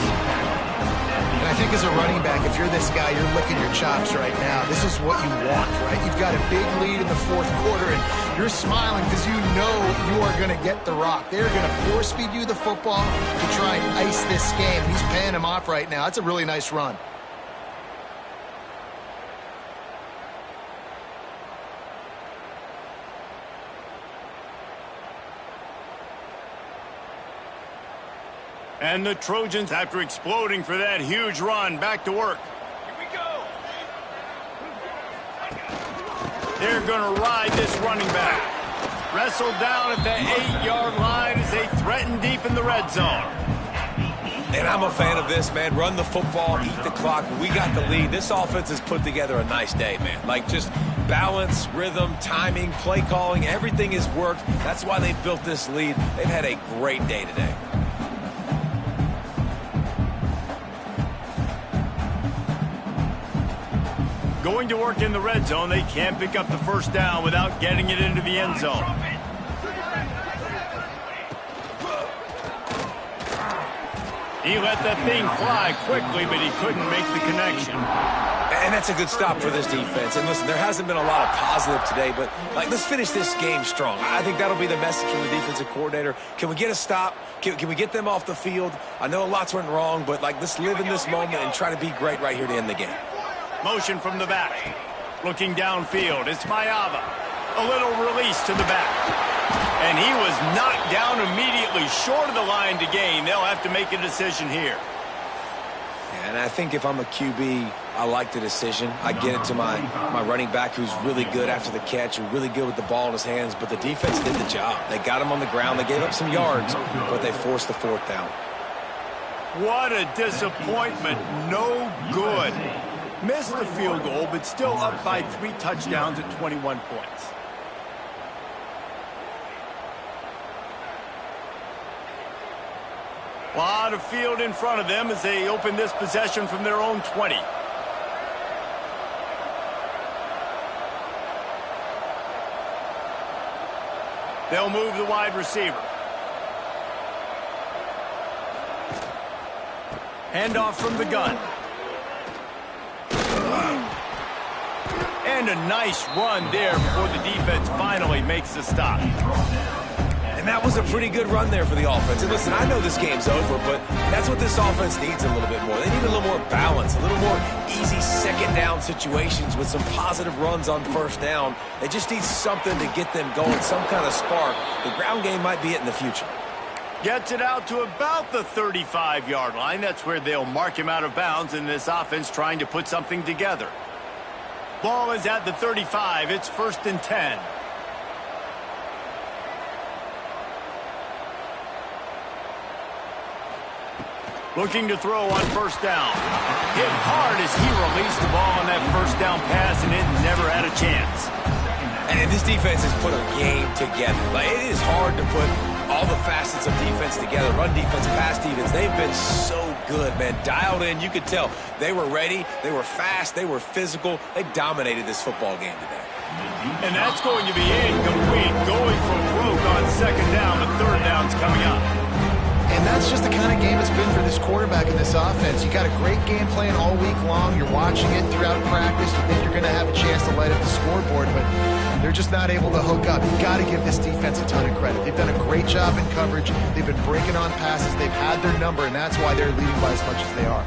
And I think as a running back, if you're this guy, you're licking your chops right now. This is what you want, right? You've got a big lead in the fourth quarter, and you're smiling because you know you are going to get the rock. They're going to force-feed you the football to try and ice this game. He's paying him off right now. That's a really nice run. And the Trojans, after exploding for that huge run, back to work. Here we go. They're going to ride this running back. Wrestled down at the 8-yard line as they threaten deep in the red zone. And I'm a fan of this, man. Run the football, eat the clock. We got the lead. This offense has put together a nice day, man. Like, just balance, rhythm, timing, play calling, everything has worked. That's why they built this lead. They've had a great day today. Going to work in the red zone, they can't pick up the first down without getting it into the end zone. He let that thing fly quickly, but he couldn't make the connection. And that's a good stop for this defense. And listen, there hasn't been a lot of positive today, but let's finish this game strong. I think that'll be the message from the defensive coordinator. Can we get a stop? Can we get them off the field? I know lots went wrong, but let's live in this moment and try to be great right here to end the game. Motion from the back. Looking downfield. It's Mayava. A little release to the back. And he was knocked down immediately short of the line to gain. They'll have to make a decision here. And I think if I'm a QB, I like the decision. I get it to my running back who's really good after the catch, who's really good with the ball in his hands, but the defense did the job. They got him on the ground. They gave up some yards, but they forced the fourth down. What a disappointment. No good. Missed the field goal, but still up by 3 touchdowns at 21 points. A lot of field in front of them as they open this possession from their own 20. They'll move the wide receiver. Handoff from the gun. And a nice run there before the defense finally makes the stop. And that was a pretty good run there for the offense. And listen, I know this game's over, but that's what this offense needs a little bit more. They need a little more balance, a little more easy second down situations with some positive runs on first down. They just need something to get them going, some kind of spark. The ground game might be it in the future. Gets it out to about the 35-yard line. That's where they'll mark him out of bounds in this offense trying to put something together. Ball is at the 35. It's 1st and 10. Looking to throw on first down. Hit hard as he released the ball on that first down pass, and it never had a chance. And this defense has put a game together. It is hard to put all the facets of defense together. Run defense, pass defense. They've been so good, man. Dialed in. You could tell they were ready. They were fast. They were physical. They dominated this football game today. And that's going to be incomplete. Going for broke on second down, but third down's coming up. And that's just the kind of game it's been for this quarterback in this offense. You got a great game plan all week long. You're watching it throughout practice. You think you're going to have a chance to light up the scoreboard, but they're just not able to hook up. You've got to give this defense a ton of credit. They've done a great job in coverage. They've been breaking on passes. They've had their number, and that's why they're leading by as much as they are.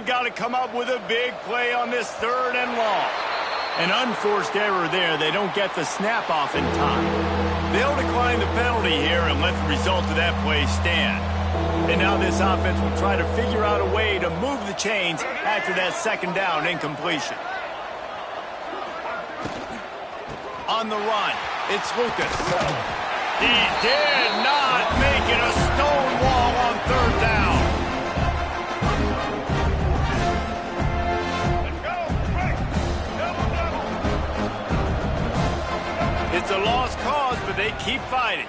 got to come up with a big play on this 3rd and long. An unforced error there. They don't get the snap off in time. They'll decline the penalty here and let the result of that play stand. And now this offense will try to figure out a way to move the chains after that 2nd down incompletion. On the run, it's Lucas. He did not make it a stone wall on 3rd down. Let's go. It's a lost cause, but they keep fighting.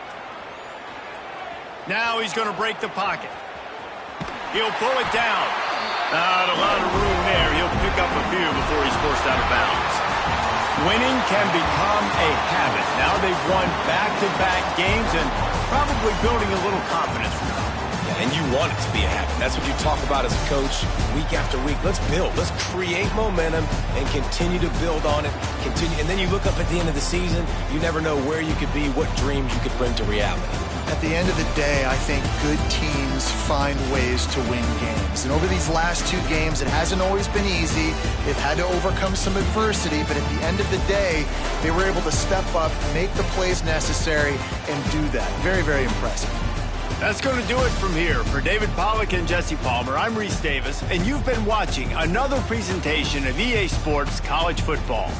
Now he's going to break the pocket. He'll pull it down. Not a lot of room there. He'll pick up a few before he's forced out of bounds. Winning can become a habit. Now they've won back-to-back games and probably building a little confidence from it. Yeah, and you want it to be a habit. That's what you talk about as a coach week after week. Let's build. Let's create momentum and continue to build on it. And then you look up at the end of the season, you never know where you could be, what dreams you could bring to reality. At the end of the day, I think good teams find ways to win games. And over these last 2 games, it hasn't always been easy. They've had to overcome some adversity, but at the end of the day, they were able to step up, make the plays necessary, and do that. Very, very impressive. That's going to do it from here. For David Pollack and Jesse Palmer, I'm Reese Davis, and you've been watching another presentation of EA Sports College Football.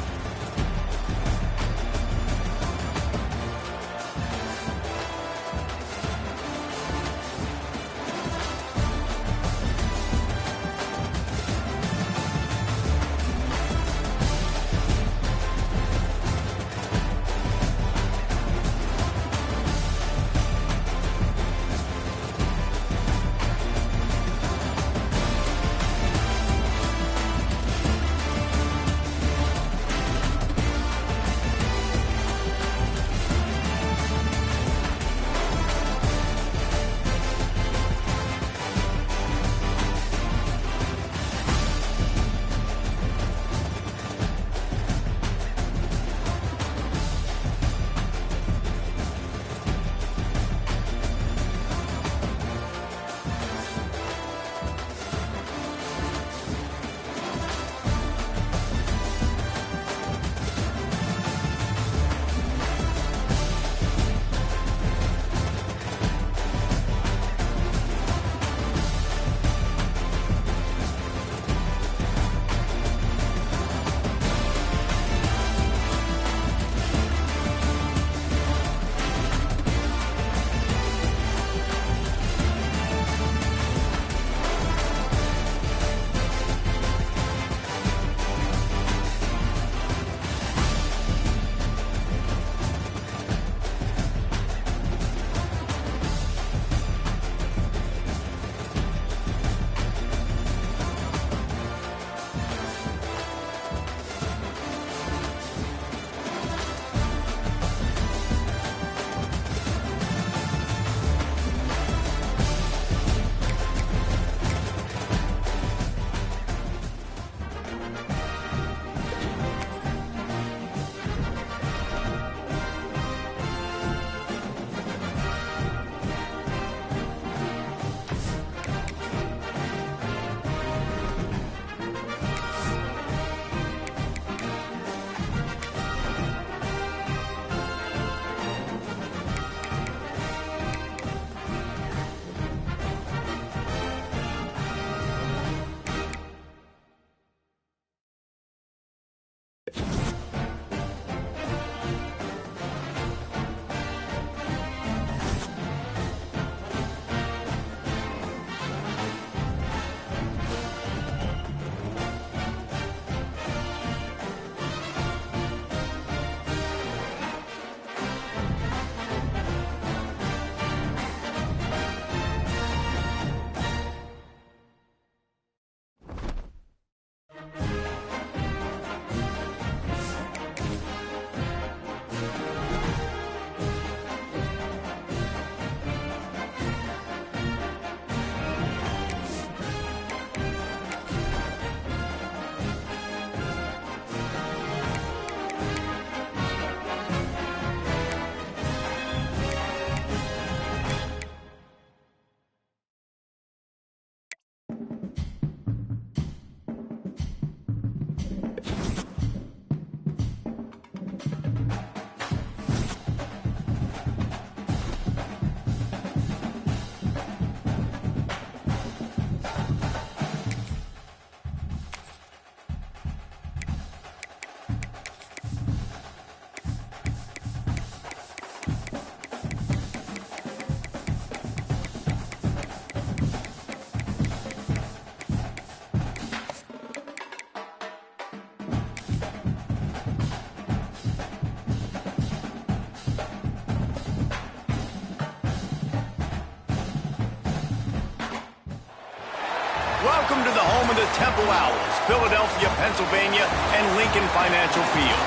home of the Temple Owls, Philadelphia, Pennsylvania, and Lincoln Financial Field.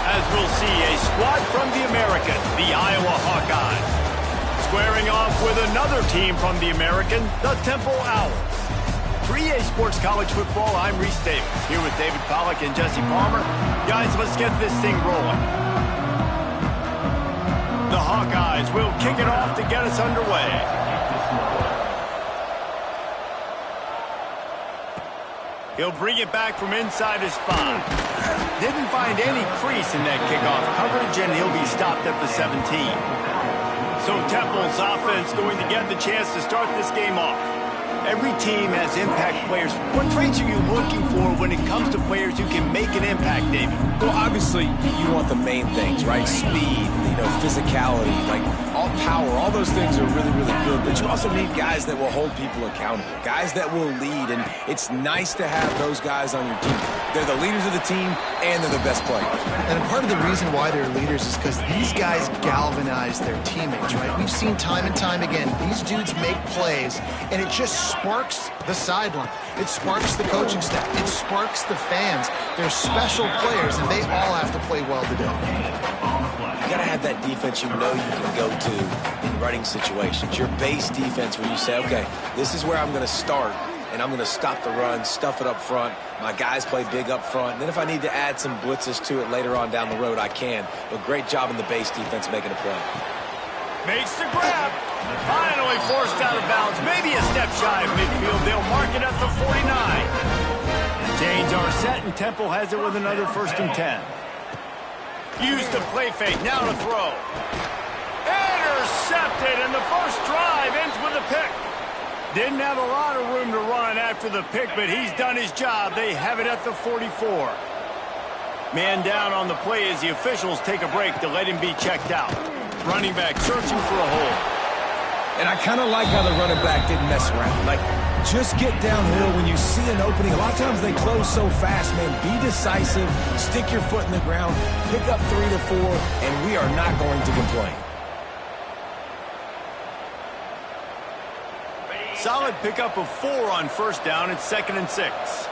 As we'll see a squad from the American, the Iowa Hawkeyes, squaring off with another team from the American, the Temple Owls. For EA Sports College Football, I'm Reese Davis, here with David Pollack and Jesse Palmer. Guys, let's get this thing rolling. The Hawkeyes will kick it off to get us underway. He'll bring it back from inside his 5. Didn't find any crease in that kickoff coverage, and he'll be stopped at the 17. So Temple's offense going to get the chance to start this game off. Every team has impact players. What traits are you looking for when it comes to players who can make an impact, David? Well, obviously, you want the main things, right? Speed, physicality, like all power, all those things are really, really good. But you also need guys that will hold people accountable, guys that will lead. And it's nice to have those guys on your team. They're the leaders of the team, and they're the best players. And part of the reason why they're leaders is because these guys galvanize their teammates, right? We've seen time and time again, these dudes make plays, and it just sparks the sideline. It sparks the coaching staff. It sparks the fans. They're special players, and they all have to play well today. You got to have that defense you know you can go to in running situations. Your base defense where you say, okay, this is where I'm going to start, and I'm going to stop the run, stuff it up front. My guys play big up front. And then if I need to add some blitzes to it later on down the road, I can. But great job in the base defense making a play. Makes the grab. Finally forced out of bounds. Maybe a step shy of midfield. They'll mark it at the 49. Chains are set, and Temple has it with another 1st and 10. Use the play fake. Now to throw. Intercepted, and the first drive ends with a pick. Didn't have a lot of room to run after the pick, but he's done his job. They have it at the 44. Man down on the play as the officials take a break to let him be checked out. Running back searching for a hole. And I kind of like how the running back didn't mess around. Like, just get downhill when you see an opening. A lot of times they close so fast, man. Be decisive, stick your foot in the ground, pick up 3 to 4, and we are not going to complain. Solid pickup of 4 on 1st down. It's 2nd and 6.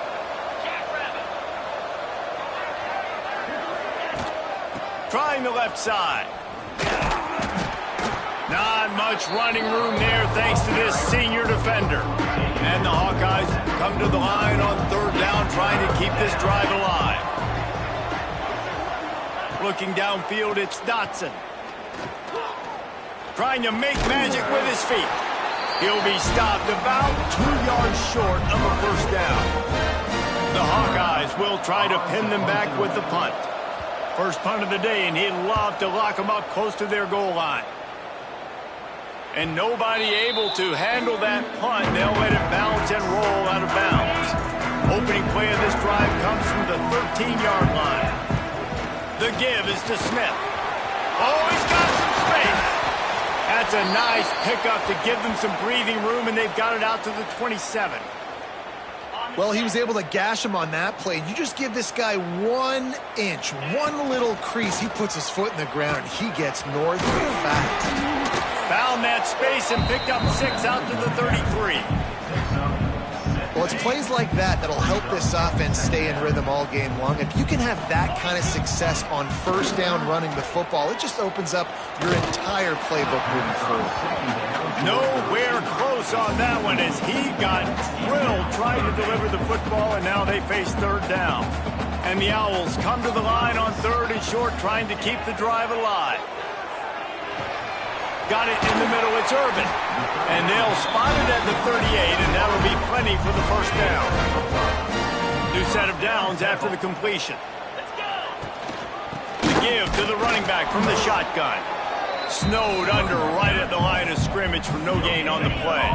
Trying the left side. Not much running room there thanks to this senior defender. And the Hawkeyes come to the line on 3rd down trying to keep this drive alive. Looking downfield, it's Dotson. Trying to make magic with his feet. He'll be stopped about 2 yards short of a 1st down. The Hawkeyes will try to pin them back with the punt. First punt of the day, and he'd love to lock them up close to their goal line. And nobody able to handle that punt. They'll let it bounce and roll out of bounds. Opening play of this drive comes from the 13-yard line. The give is to Smith. Oh, he's got some space. That's a nice pickup to give them some breathing room, and they've got it out to the 27. Well, he was able to gash him on that play. You just give this guy 1 inch, one little crease. He puts his foot in the ground, and he gets north fast. Found that space and picked up 6 out to the 33. Well, it's plays like that that'll help this offense stay in rhythm all game long. If you can have that kind of success on 1st down running the football, it just opens up your entire playbook moving forward. Nowhere close on that one as he got drilled trying to deliver the football, and now they face 3rd down. And the Owls come to the line on 3rd and short, trying to keep the drive alive. Got it in the middle, it's Irvin. And they'll spot it at the 38, and that'll be plenty for the 1st down. New set of downs after the completion. The give to the running back from the shotgun. Snowed under right at the line of scrimmage for no gain on the play.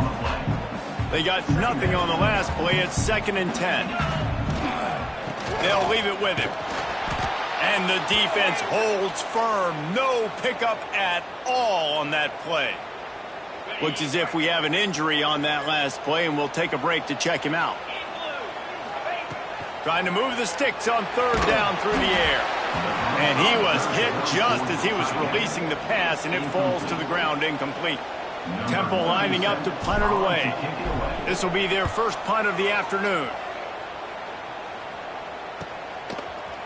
They got nothing on the last play. It's 2nd and 10. They'll leave it with him. And the defense holds firm. No pickup at all on that play. Looks as if we have an injury on that last play, and we'll take a break to check him out. Trying to move the sticks on 3rd down through the air. And he was hit just as he was releasing the pass, and it falls to the ground incomplete. Temple lining up to punt it away. This will be their first punt of the afternoon.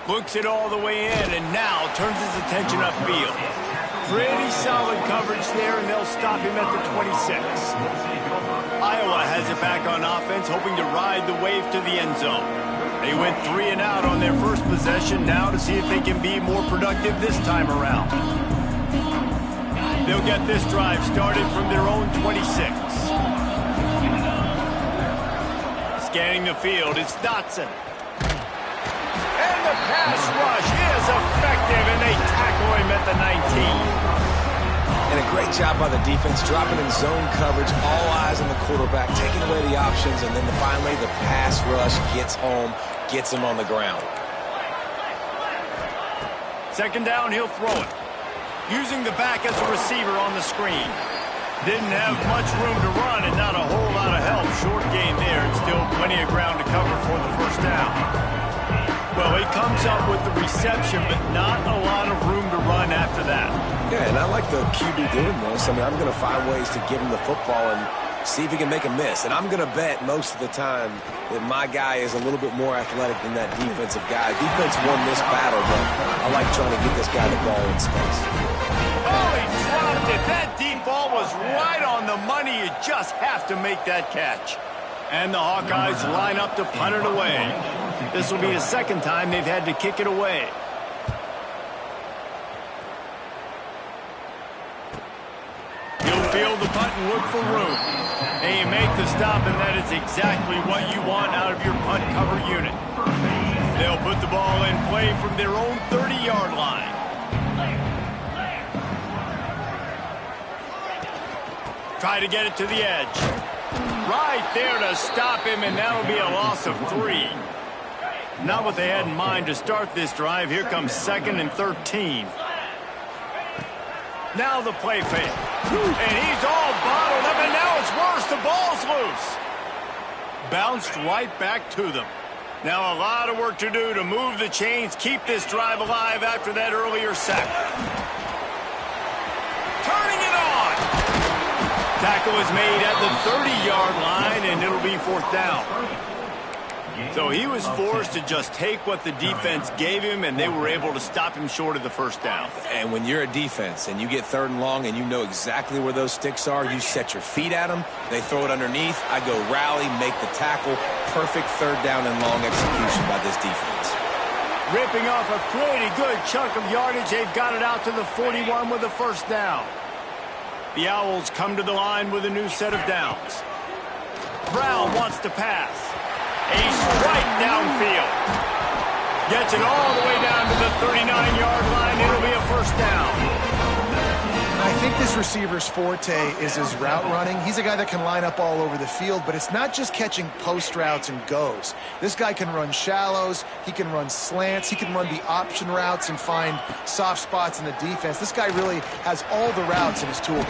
Books it all the way in, and now turns his attention upfield. Pretty solid coverage there, and they'll stop him at the 26. Iowa has it back on offense, hoping to ride the wave to the end zone. They went 3 and out on their first possession, now to see if they can be more productive this time around. They'll get this drive started from their own 26. Scanning the field, it's Dotson. And the pass rush is effective, and they tackle him at the 19. And a great job by the defense, dropping in zone coverage, all eyes on the quarterback, taking away the options, and then finally the pass rush gets home, gets him on the ground. Second down, he'll throw it. Using the back as a receiver on the screen. Didn't have much room to run and not a whole lot of help. Short gain there and still plenty of ground to cover for the first down. Well, he comes up with the reception, but not a lot of room to run after that. Yeah, and I like the QB doing this. I mean, I'm going to find ways to give him the football and see if he can make a miss. And I'm going to bet most of the time that my guy is a little bit more athletic than that defensive guy. Defense won this battle, but I like trying to get this guy the ball in space. Oh, he dropped it. That deep ball was right on the money. You just have to make that catch. And the Hawkeyes line up to punt it away. This will be the second time they've had to kick it away. He'll field the punt and look for room. And you make the stop, and that is exactly what you want out of your punt cover unit. They'll put the ball in play from their own 30-yard line. Try to get it to the edge. Right there to stop him, and that'll be a loss of 3. Not what they had in mind to start this drive. Here comes 2nd and 13. Now the play fake. And he's all bottled up, and now it's worse. The ball's loose. Bounced right back to them. Now a lot of work to do to move the chains, keep this drive alive after that earlier sack. Turning it on. Tackle is made at the 30-yard line, and it'll be 4th down. So he was forced to just take what the defense gave him, and they were able to stop him short of the first down. And when you're a defense and you get 3rd and long and you know exactly where those sticks are, you set your feet at them, they throw it underneath, I go rally, make the tackle. Perfect 3rd down and long execution by this defense. Ripping off a pretty good chunk of yardage. They've got it out to the 41 with the first down. The Owls come to the line with a new set of downs. Brown wants to pass. A strike downfield. Gets it all the way down to the 39-yard line. It'll be a first down. I think this receiver's forte is his route running. He's a guy that can line up all over the field, but it's not just catching post routes and goes. This guy can run shallows, he can run slants, he can run the option routes and find soft spots in the defense. This guy really has all the routes in his toolbox.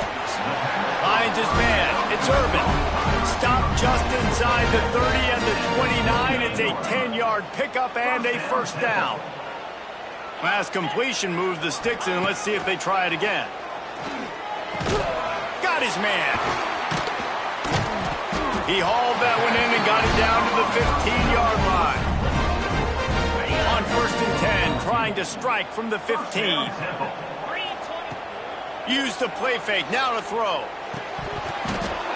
Finds his man. It's Urban. Stopped just inside the 30 and the 29. It's a 10-yard pickup and a first down. Pass completion moves the sticks in. Let's see if they try it again. Got his man. He hauled that one in and got it down to the 15-yard line. On 1st and 10, trying to strike from the 15. Use the play fake, now to throw.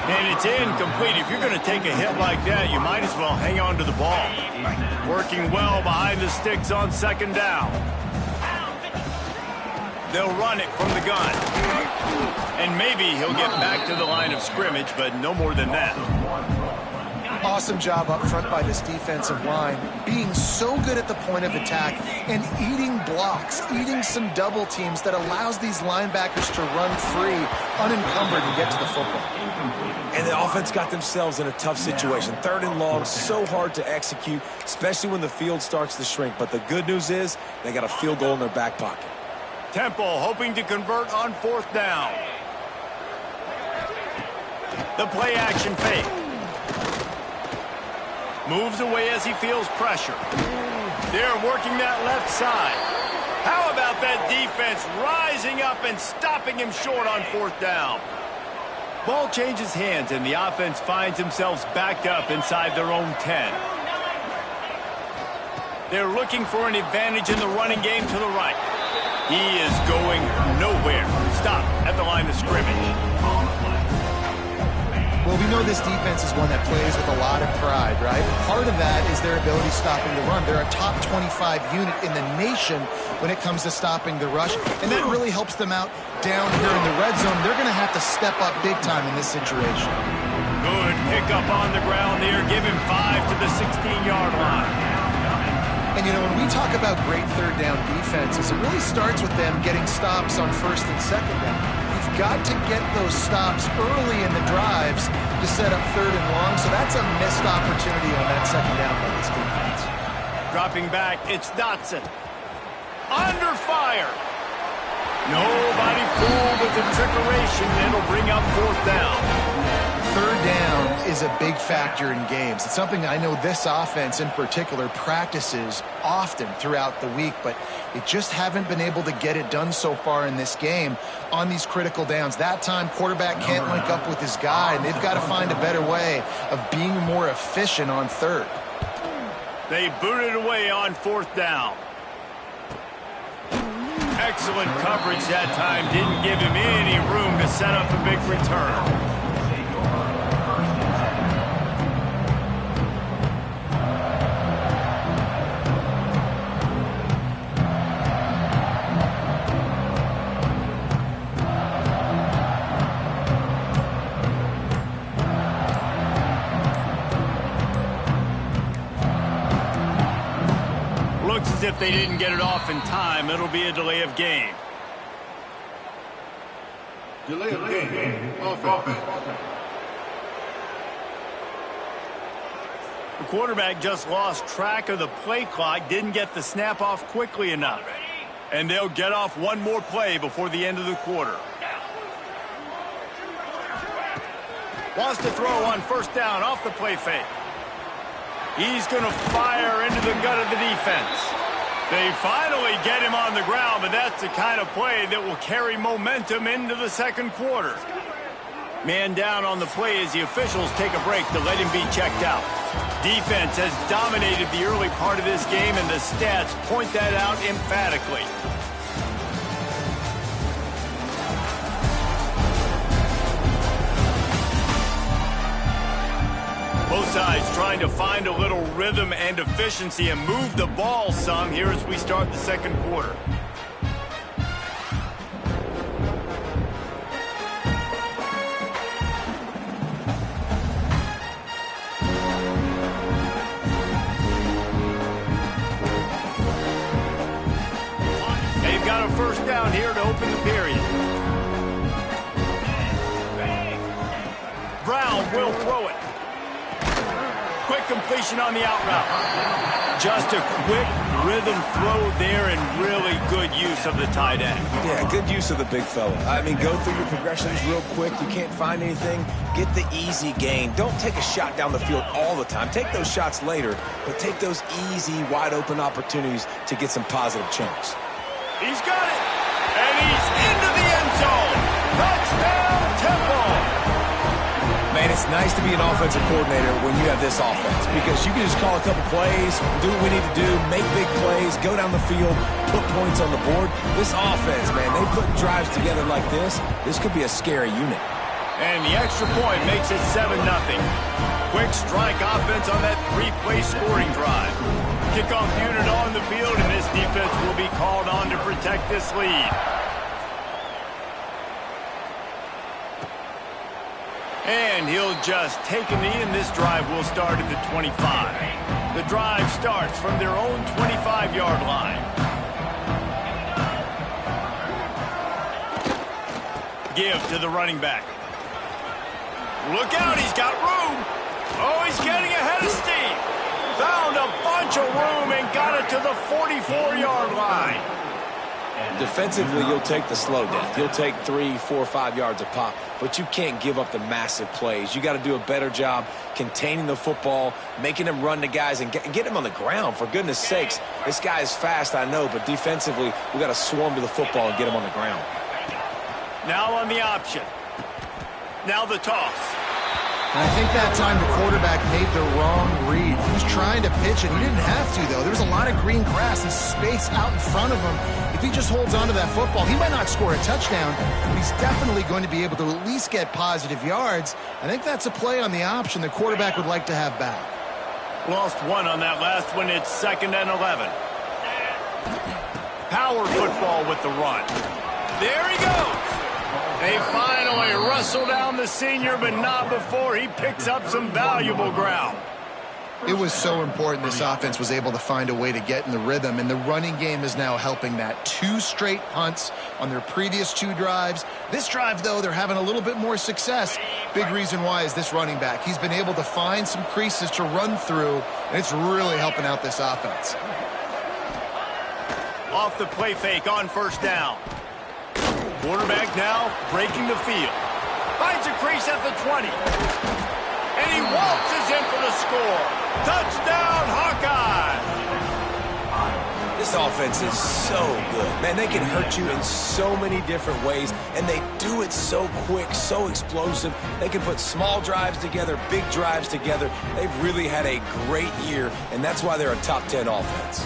And it's incomplete. If you're going to take a hit like that, you might as well hang on to the ball. Working well behind the sticks on 2nd down. They'll run it from the gun. And maybe he'll get back to the line of scrimmage, but no more than that. Awesome job up front by this defensive line, being so good at the point of attack and eating blocks, eating some double teams that allows these linebackers to run free, unencumbered, and get to the football. And the offense got themselves in a tough situation. 3rd and long, so hard to execute, especially when the field starts to shrink. But the good news is they got a field goal in their back pocket. Temple hoping to convert on 4th down. The play action fake. Moves away as he feels pressure. They're working that left side. How about that defense rising up and stopping him short on 4th down? Ball changes hands and the offense finds themselves backed up inside their own 10. They're looking for an advantage in the running game to the right. He is going nowhere. Stop at the line of scrimmage. Well, we know this defense is one that plays with a lot of pride, right? Part of that is their ability stopping the run. They're a top 25 unit in the nation when it comes to stopping the rush, and that really helps them out down here in the red zone. They're going to have to step up big time in this situation. Good pickup on the ground there. Give him 5 to the 16-yard line. And, you know, when we talk about great third down defenses, it really starts with them getting stops on first and second down. You've got to get those stops early in the drives to set up third and long, so that's a missed opportunity on that second down by this defense. Dropping back, it's Dotson. Under fire. Nobody fooled with the trickeration. It'll bring up fourth down. Third down is a big factor in games. It's something I know this offense in particular practices often throughout the week, but they just haven't been able to get it done so far in this game on these critical downs. That time, quarterback can't link up with his guy, and they've got to find a better way of being more efficient on third. They booted away on fourth down. Excellent coverage that time. Didn't give him any room to set up a big return. As if they didn't get it off in time, it'll be a delay of game. Delay of game. Offense. The quarterback just lost track of the play clock, didn't get the snap off quickly enough. And they'll get off one more play before the end of the quarter. Wants to throw on first down off the play fake. He's going to fire into the gut of the defense. They finally get him on the ground, but that's the kind of play that will carry momentum into the second quarter. Man down on the play as the officials take a break to let him be checked out. Defense has dominated the early part of this game, and the stats point that out emphatically. Both sides trying to find a little rhythm and efficiency and move the ball some here as we start the second quarter. They've got a first down here to open the period. Brown will throw it. Quick completion on the out route. Just a quick rhythm throw there and really good use of the tight end. Yeah, good use of the big fella. I mean, go through your progressions real quick. You can't find anything. Get the easy gain. Don't take a shot down the field all the time. Take those shots later, but take those easy, wide-open opportunities to get some positive chunks. He's got it, and he's into the end zone. Touchdown, Temple. Man, it's nice to be an offensive coordinator when you have this offense because you can just call a couple plays, do what we need to do, make big plays, go down the field, put points on the board. This offense, man, they put drives together like this. This could be a scary unit. And the extra point makes it 7-0. Quick strike offense on that 3-play scoring drive. Kickoff unit on the field, and this defense will be called on to protect this lead. And he'll just take a knee, and this drive will start at the 25. The drive starts from their own 25-yard line. Give to the running back. Look out, he's got room. Oh, he's getting ahead of steam. Found a bunch of room and got it to the 44-yard line. Defensively, you'll take the slow down. You'll take 3, 4, 5 yards a pop, but you can't give up the massive plays. You got to do a better job containing the football, making them run the guys, and get them on the ground. For goodness sakes, this guy is fast, I know, but defensively, we got to swarm to the football and get him on the ground. Now on the option. Now the toss. And I think that time the quarterback made the wrong read. He was trying to pitch it. He didn't have to, though. There was a lot of green grass and space out in front of him. If he just holds on to that football, he might not score a touchdown, but he's definitely going to be able to at least get positive yards. I think that's a play on the option the quarterback would like to have back. Lost one on that last one. It's 2nd and 11. Power football with the run. There he goes. They finally wrestle down the senior, but not before he picks up some valuable ground. It was so important this offense was able to find a way to get in the rhythm, and the running game is now helping that. 2 straight punts on their previous 2 drives. This drive, though, they're having a little bit more success. Big reason why is this running back. He's been able to find some creases to run through, and it's really helping out this offense. Off the play fake on 1st down. Quarterback now breaking the field. Finds a crease at the 20. And he waltzes in for the score. Touchdown, Hawkeye! This offense is so good. Man, they can hurt you in so many different ways, and they do it so quick, so explosive. They can put small drives together, big drives together. They've really had a great year, and that's why they're a top 10 offense.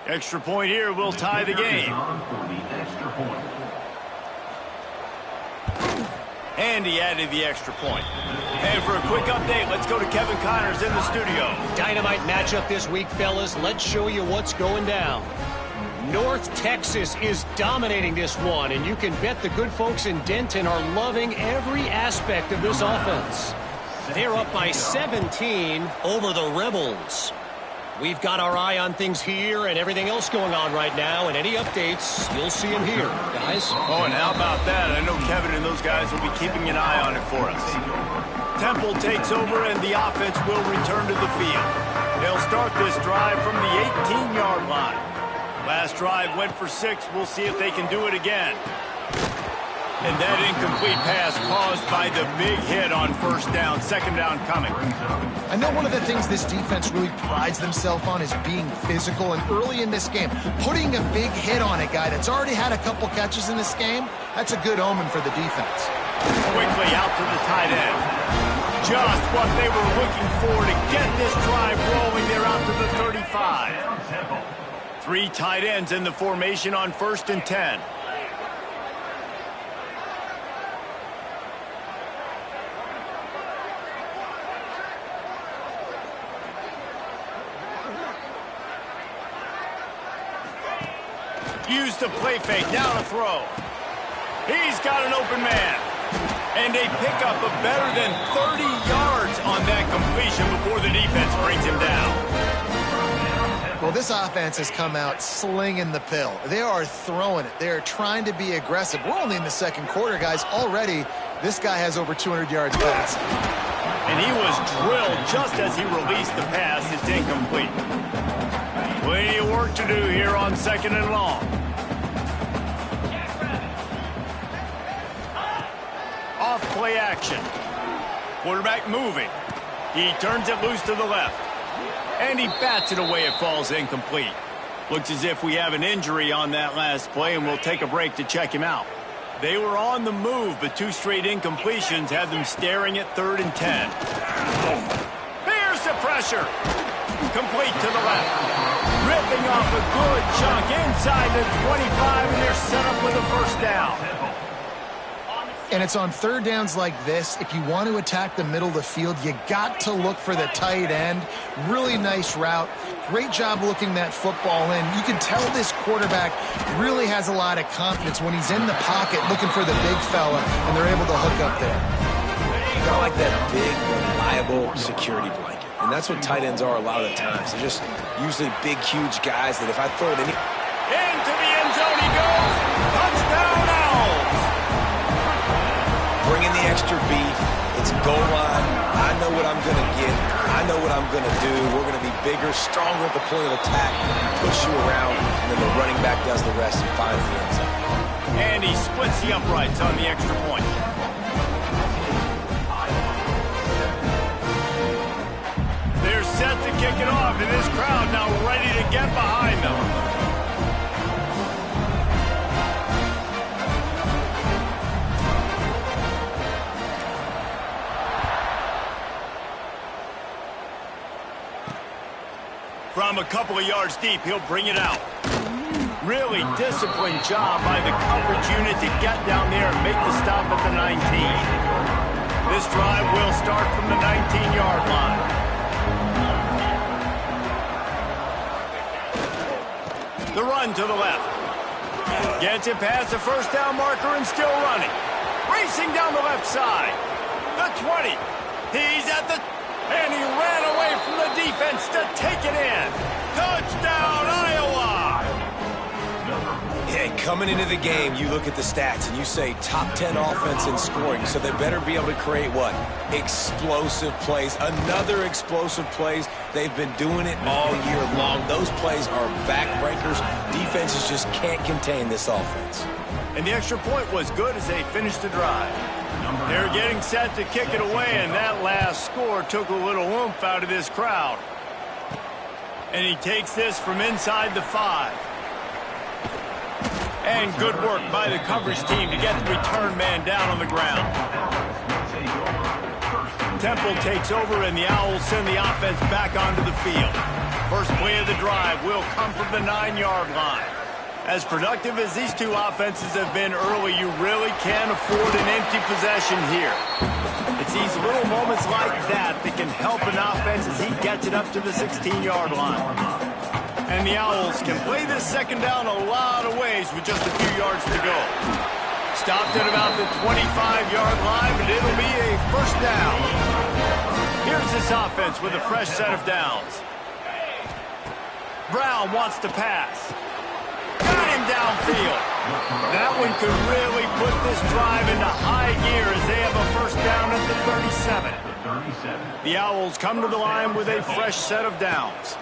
Extra point here will tie the game. And he added the extra point. And for a quick update, let's go to Kevin Connors in the studio. Dynamite matchup this week, fellas. Let's show you what's going down. North Texas is dominating this one, and you can bet the good folks in Denton are loving every aspect of this offense. They're up by 17 over the Rebels. We've got our eye on things here and everything else going on right now, and any updates, you'll see them here, guys. Oh, and how about that? I know Kevin and those guys will be keeping an eye on it for us. Temple takes over, and the offense will return to the field. They'll start this drive from the 18-yard line. Last drive went for 6. We'll see if they can do it again. And that incomplete pass caused by the big hit on 1st down. 2nd down coming. I know one of the things this defense really prides themselves on is being physical, and early in this game, putting a big hit on a guy that's already had a couple catches in this game, that's a good omen for the defense. Quickly out to the tight end. Just what they were looking for to get this drive rolling. They're out to the 35. 3 tight ends in the formation on 1st and 10. Use the play fake, now to throw. He's got an open man. And they pick up a better than 30 yards on that completion before the defense brings him down. Well, this offense has come out slinging the pill. They are throwing it. They are trying to be aggressive. We're only in the 2nd quarter, guys. Already, this guy has over 200 yards passing. And he was drilled just as he released the pass. It's incomplete. Plenty of work to do here on 2nd and long. Off play action. Quarterback moving. He turns it loose to the left. And he bats it away. It falls incomplete. Looks as if we have an injury on that last play, and we'll take a break to check him out. They were on the move, but 2 straight incompletions had them staring at 3rd and 10. There's the pressure. Complete to the left. Ripping off a good chunk inside the 25, and they're set up with a 1st down. And it's on 3rd downs like this. If you want to attack the middle of the field, you got to look for the tight end. Really nice route. Great job looking that football in. You can tell this quarterback really has a lot of confidence when he's in the pocket looking for the big fella, and they're able to hook up there. Kind of like that big, reliable security blanket. And that's what tight ends are a lot of the times. They're just usually big, huge guys that if I throw it in... Into the end zone he goes. Touchdown, Owls. Bring in the extra beef. It's goal line. I know know what I'm going to get. I know what I'm going to do. We're going to be bigger, stronger at the point of attack, push you around, and then the running back does the rest and finds the end zone. And he splits the uprights on the extra point. They're set to kick it off, and this crowd now ready to get behind them. From a couple of yards deep, he'll bring it out. Really disciplined job by the coverage unit to get down there and make the stop at the 19. This drive will start from the 19-yard line. The run to the left. Gets it past the first down marker and still running. Racing down the left side. The 20. He's at the... And he ran away from the defense to take it in. Touchdown, Iowa! Yeah, coming into the game, you look at the stats and you say top 10 offense in scoring, so they better be able to create what? Explosive plays. Another explosive plays. They've been doing it all year long. Those plays are backbreakers. Defenses just can't contain this offense. And the extra point was good as they finished the drive. They're getting set to kick it away, and that last score took a little oomph out of this crowd. And he takes this from inside the 5. And good work by the coverage team to get the return man down on the ground. Temple takes over, and the Owls send the offense back onto the field. First play of the drive will come from the 9-yard line. As productive as these two offenses have been early, you really can't afford an empty possession here. It's these little moments like that that can help an offense as he gets it up to the 16-yard line. And the Owls can play this second down a lot of ways with just a few yards to go. Stopped at about the 25-yard line, but it'll be a first down. Here's this offense with a fresh set of downs. Brown wants to pass. Got him downfield. That one could really put this drive into high gear as they have a first down at the 37. The Owls come to the line with a fresh set of downs.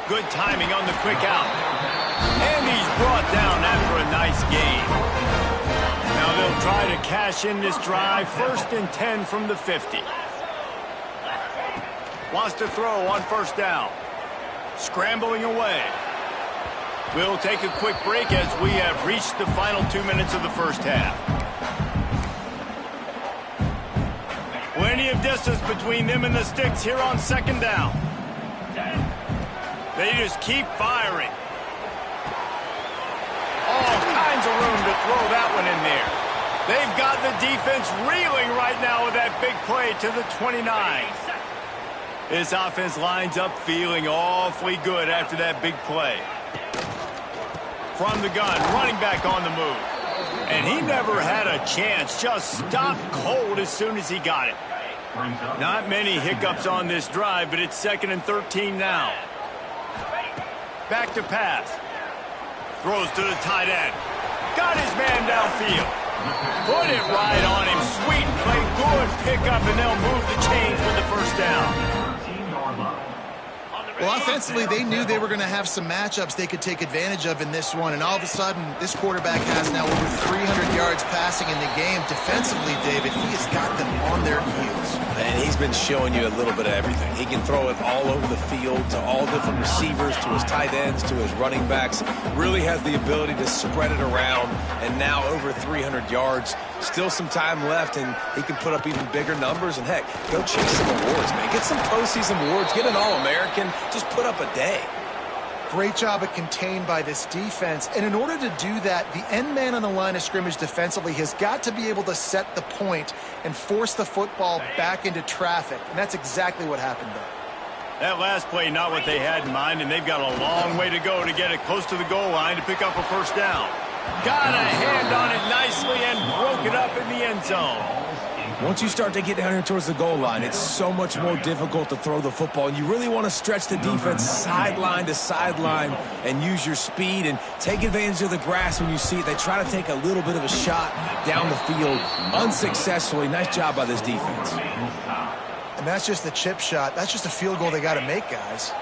Good timing on the quick out. And he's brought down after a nice gain. Now they'll try to cash in this drive. First and 10 from the 50. Wants to throw on first down. Scrambling away. We'll take a quick break as we have reached the final 2 minutes of the first half. Plenty of distance between them and the sticks here on second down. They just keep firing. All kinds of room to throw that one in there. They've got the defense reeling right now with that big play to the 29. This offense lines up feeling awfully good after that big play. From the gun, running back on the move. And he never had a chance, just stopped cold as soon as he got it. Not many hiccups on this drive, but it's 2nd and 13 now. Back to pass. Throws to the tight end. Got his man downfield. Put it right on him. Sweet play, good pickup, and they'll move the chains with the first down. Well, offensively, they knew they were going to have some matchups they could take advantage of in this one, and all of a sudden, this quarterback has now over 300 yards passing in the game. Defensively, David, he has got them on their heels. And he's been showing you a little bit of everything. He can throw it all over the field to all different receivers, to his tight ends, to his running backs. Really has the ability to spread it around, and now over 300 yards. Still some time left, and he can put up even bigger numbers. And, heck, go chase some awards, man. Get some postseason awards. Get an All-American. Just put up a day. Great job at contained by this defense. And in order to do that, the end man on the line of scrimmage defensively has got to be able to set the point and force the football back into traffic. And that's exactly what happened there. That last play, not what they had in mind, and they've got a long way to go to get it close to the goal line to pick up a first down. Got a hand on it nicely and broke it up in the end zone. Once you start to get down here towards the goal line, it's so much more difficult to throw the football. And you really want to stretch the defense sideline to sideline and use your speed and take advantage of the grass when you see it. They try to take a little bit of a shot down the field unsuccessfully. Nice job by this defense. And that's just the chip shot. That's just a field goal they got to make, guys.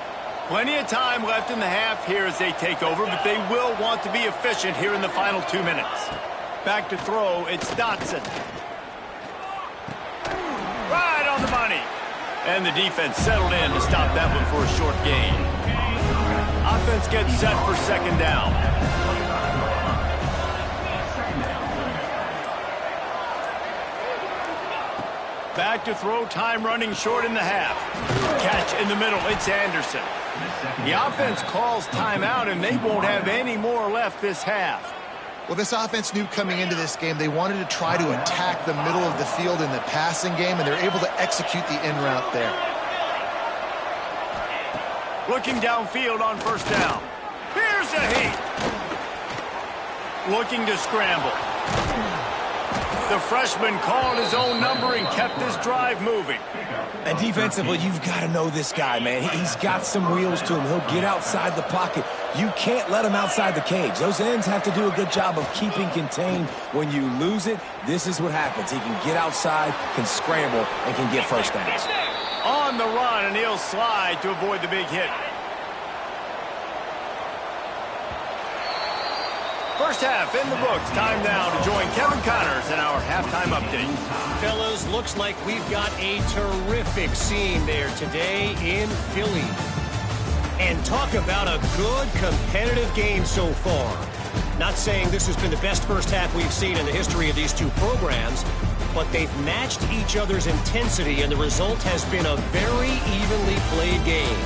Plenty of time left in the half here as they take over, but they will want to be efficient here in the final 2 minutes. Back to throw, it's Dotson. Right on the money. And the defense settled in to stop that one for a short gain. Offense gets set for second down. Back to throw, time running short in the half. Catch in the middle, it's Anderson. The offense calls timeout, and they won't have any more left this half. Well, this offense knew coming into this game they wanted to try to attack the middle of the field in the passing game, and they're able to execute the in route there. Looking downfield on first down. Here's a heat. Looking to scramble. The freshman called his own number and kept this drive moving. And defensively, you've got to know this guy, man. He's got some wheels to him. He'll get outside the pocket. You can't let him outside the cage. Those ends have to do a good job of keeping contained. When you lose it, this is what happens. He can get outside, can scramble, and can get first downs. On the run, and he'll slide to avoid the big hit. First half in the books. Time now to join Kevin Connors in our halftime update. Fellas, looks like we've got a terrific scene there today in Philly. And talk about a good competitive game so far. Not saying this has been the best first half we've seen in the history of these two programs, but they've matched each other's intensity, and the result has been a very evenly played game.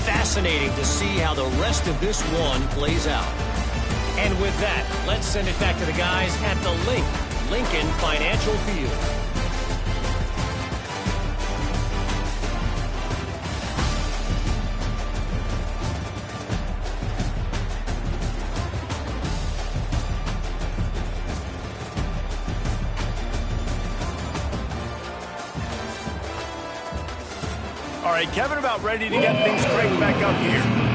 Fascinating to see how the rest of this one plays out. And with that, let's send it back to the guys at the Lincoln Financial Field. All right, Kevin, about ready to get things cranked back up here.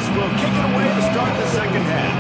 Will kick it away to start the second half.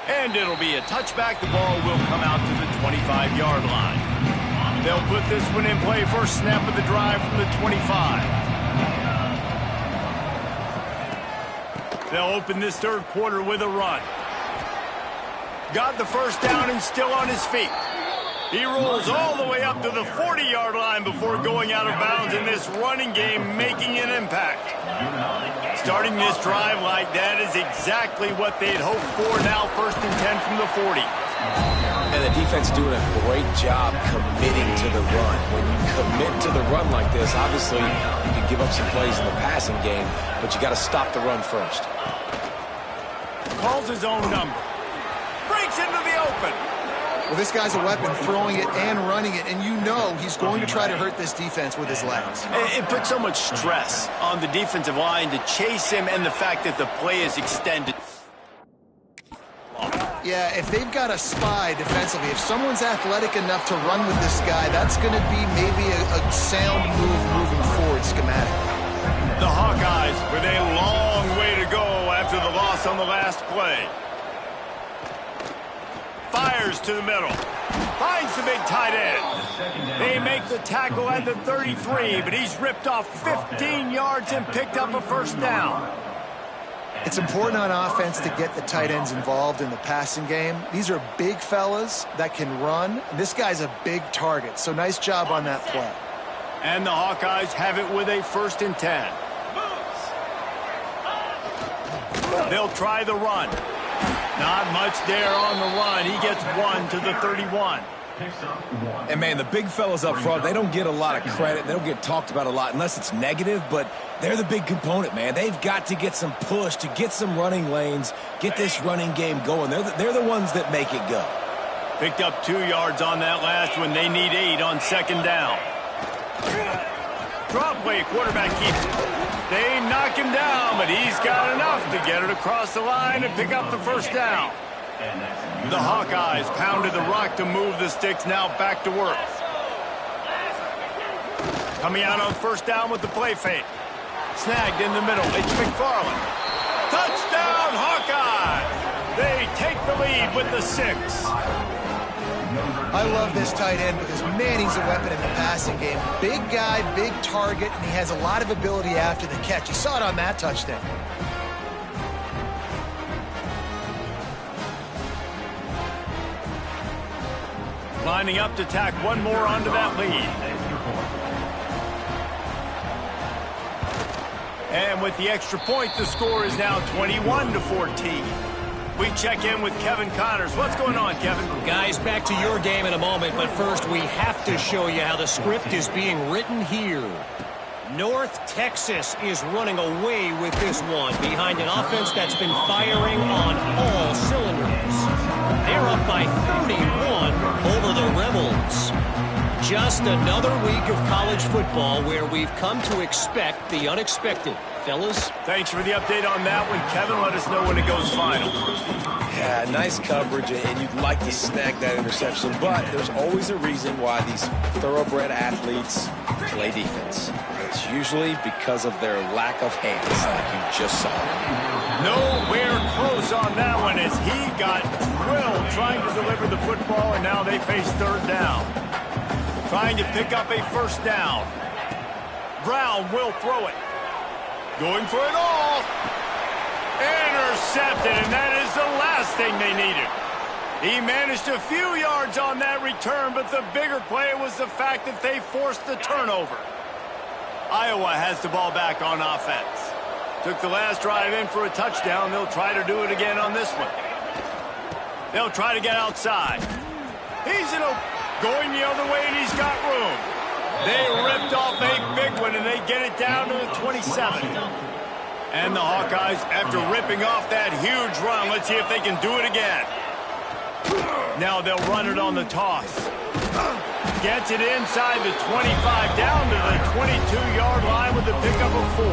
And it'll be a touchback. The ball will come out to the 25-yard line. They'll put this one in play. First snap of the drive from the 25. They'll open this third quarter with a run. Got the first down and still on his feet. He rolls all the way up to the 40-yard line before going out of bounds in this running game, making an impact. Starting this drive like that is exactly what they'd hoped for. Now 1st and 10 from the 40. And the defense doing a great job committing to the run. When you commit to the run like this, obviously you can give up some plays in the passing game, but you got to stop the run first. Calls his own number. Breaks into the open. Well, this guy's a weapon, throwing it and running it, and you know he's going to try to hurt this defense with his legs. It puts so much stress on the defensive line to chase him, and the fact that the play is extended. Yeah, if they've got a spy defensively, if someone's athletic enough to run with this guy, that's going to be maybe a sound move moving forward schematic. The Hawkeyes with a long way to go after the loss on the last play. Fires to the middle. Finds the big tight end. They make the tackle at the 33, but he's ripped off 15 yards and picked up a first down. It's important on offense to get the tight ends involved in the passing game. These are big fellas that can run. This guy's a big target, so nice job on that play. And the Hawkeyes have it with a 1st and 10. They'll try the run. Not much there on the run. He gets 1 to the 31. And, man, the big fellas up front, they don't get a lot of credit. They don't get talked about a lot unless it's negative, but they're the big component, man. They've got to get some push, to get some running lanes, get this running game going. They're the ones that make it go. Picked up 2 yards on that last one. They need 8 on 2nd down. Drop play, quarterback keeps it. They knock him down, but he's got enough to get it across the line and pick up the 1st down. The Hawkeyes pounded the rock to move the sticks, now back to work. Coming out on 1st down with the play fake. Snagged in the middle. It's McFarland. Touchdown, Hawkeyes! They take the lead with the 6. I love this tight end because, man, he's a weapon in the passing game. Big guy, big target, and he has a lot of ability after the catch. You saw it on that touchdown. Lining up to tack one more onto that lead. And with the extra point, the score is now 21-14. We check in with Kevin Connors. What's going on, Kevin? Guys, back to your game in a moment, but first we have to show you how the script is being written here. North Texas is running away with this one behind an offense that's been firing on all cylinders. They're up by 31 over the Rebels. Just another week of college football where we've come to expect the unexpected. Fellas? Thanks for the update on that one, Kevin. Let us know when it goes final. Yeah, nice coverage, and you'd like to snag that interception, but there's always a reason why these thoroughbred athletes play defense. It's usually because of their lack of hands, like you just saw. Nowhere close on that one as he got drilled trying to deliver the football, and now they face 3rd down. Trying to pick up a 1st down. Brown will throw it. Going for it all. Intercepted, and that is the last thing they needed. He managed a few yards on that return, but the bigger play was the fact that they forced the turnover. Iowa has the ball back on offense. Took the last drive in for a touchdown. They'll try to do it again on this one. They'll try to get outside. He's going the other way, and he's got room. They ripped off a big one, and they get it down to the 27. And the Hawkeyes, after ripping off that huge run, let's see if they can do it again. Now they'll run it on the toss. Gets it inside the 25, down to the 22-yard line with the pickup of 4.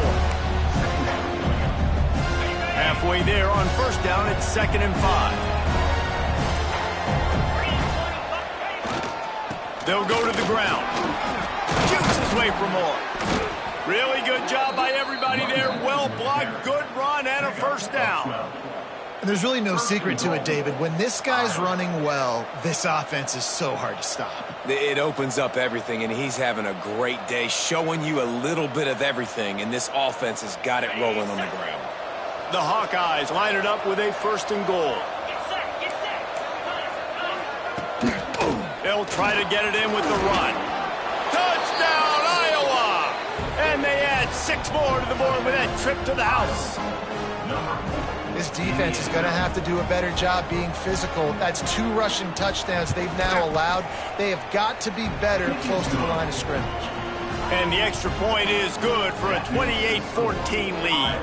Halfway there on 1st down, it's 2nd and 5. They'll go to the ground. Shoots his way for more. Really good job by everybody there. Well blocked, good run, and a 1st down. And there's really no secret to it, David. When this guy's running well, this offense is so hard to stop. It opens up everything, and he's having a great day, showing you a little bit of everything, and this offense has got it rolling on the ground. The Hawkeyes line it up with a 1st and goal. They'll try to get it in with the run. Touchdown, Iowa! And they add 6 more to the board with that trip to the house. This defense is going to have to do a better job being physical. That's 2 rushing touchdowns they've now allowed. They have got to be better close to the line of scrimmage. And the extra point is good for a 28-14 lead.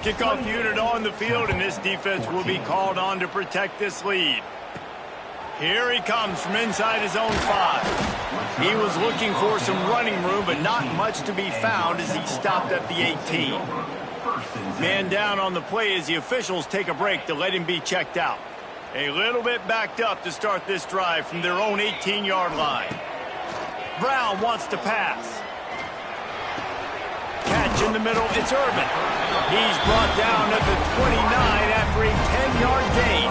Kickoff unit on the field, and this defense will be called on to protect this lead. Here he comes from inside his own 5. He was looking for some running room, but not much to be found as he stopped at the 18. Man down on the play as the officials take a break to let him be checked out. A little bit backed up to start this drive from their own 18-yard line. Brown wants to pass. Catch in the middle, it's Irvin. He's brought down at the 29 after a 10-yard gain.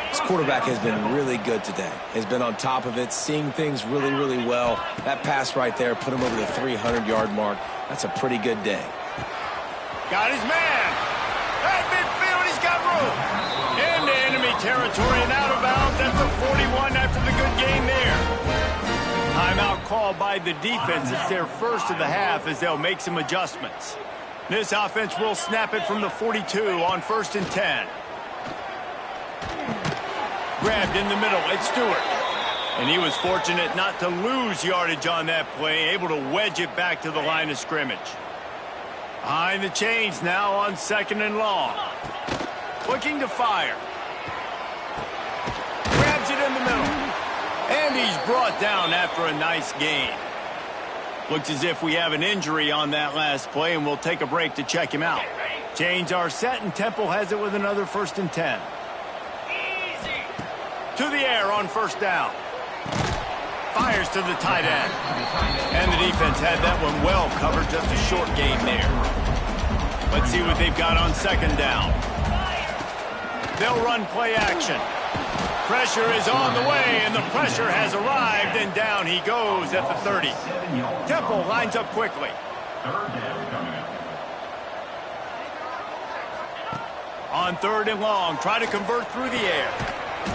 This quarterback has been really good today. Has been on top of it, seeing things really, really well. That pass right there put him over the 300-yard mark. That's a pretty good day. Got his man. At midfield, he's got room. Into enemy territory and out of bounds at the 41 after the good gain there. Timeout called by the defense. It's their first of the half as they'll make some adjustments. This offense will snap it from the 42 on 1st and 10. Grabbed in the middle. It's Stewart. And he was fortunate not to lose yardage on that play, able to wedge it back to the line of scrimmage. Behind the chains now on 2nd and long. Looking to fire. Grabs it in the middle. And he's brought down after a nice gain. Looks as if we have an injury on that last play, and we'll take a break to check him out. Chains are set, and Temple has it with another 1st and 10. To the air on 1st down. Fires to the tight end. And the defense had that one well covered, just a short gain there. Let's see what they've got on 2nd down. They'll run play action. Pressure is on the way, and the pressure has arrived, and down he goes at the 30. Temple lines up quickly. On 3rd and long, try to convert through the air.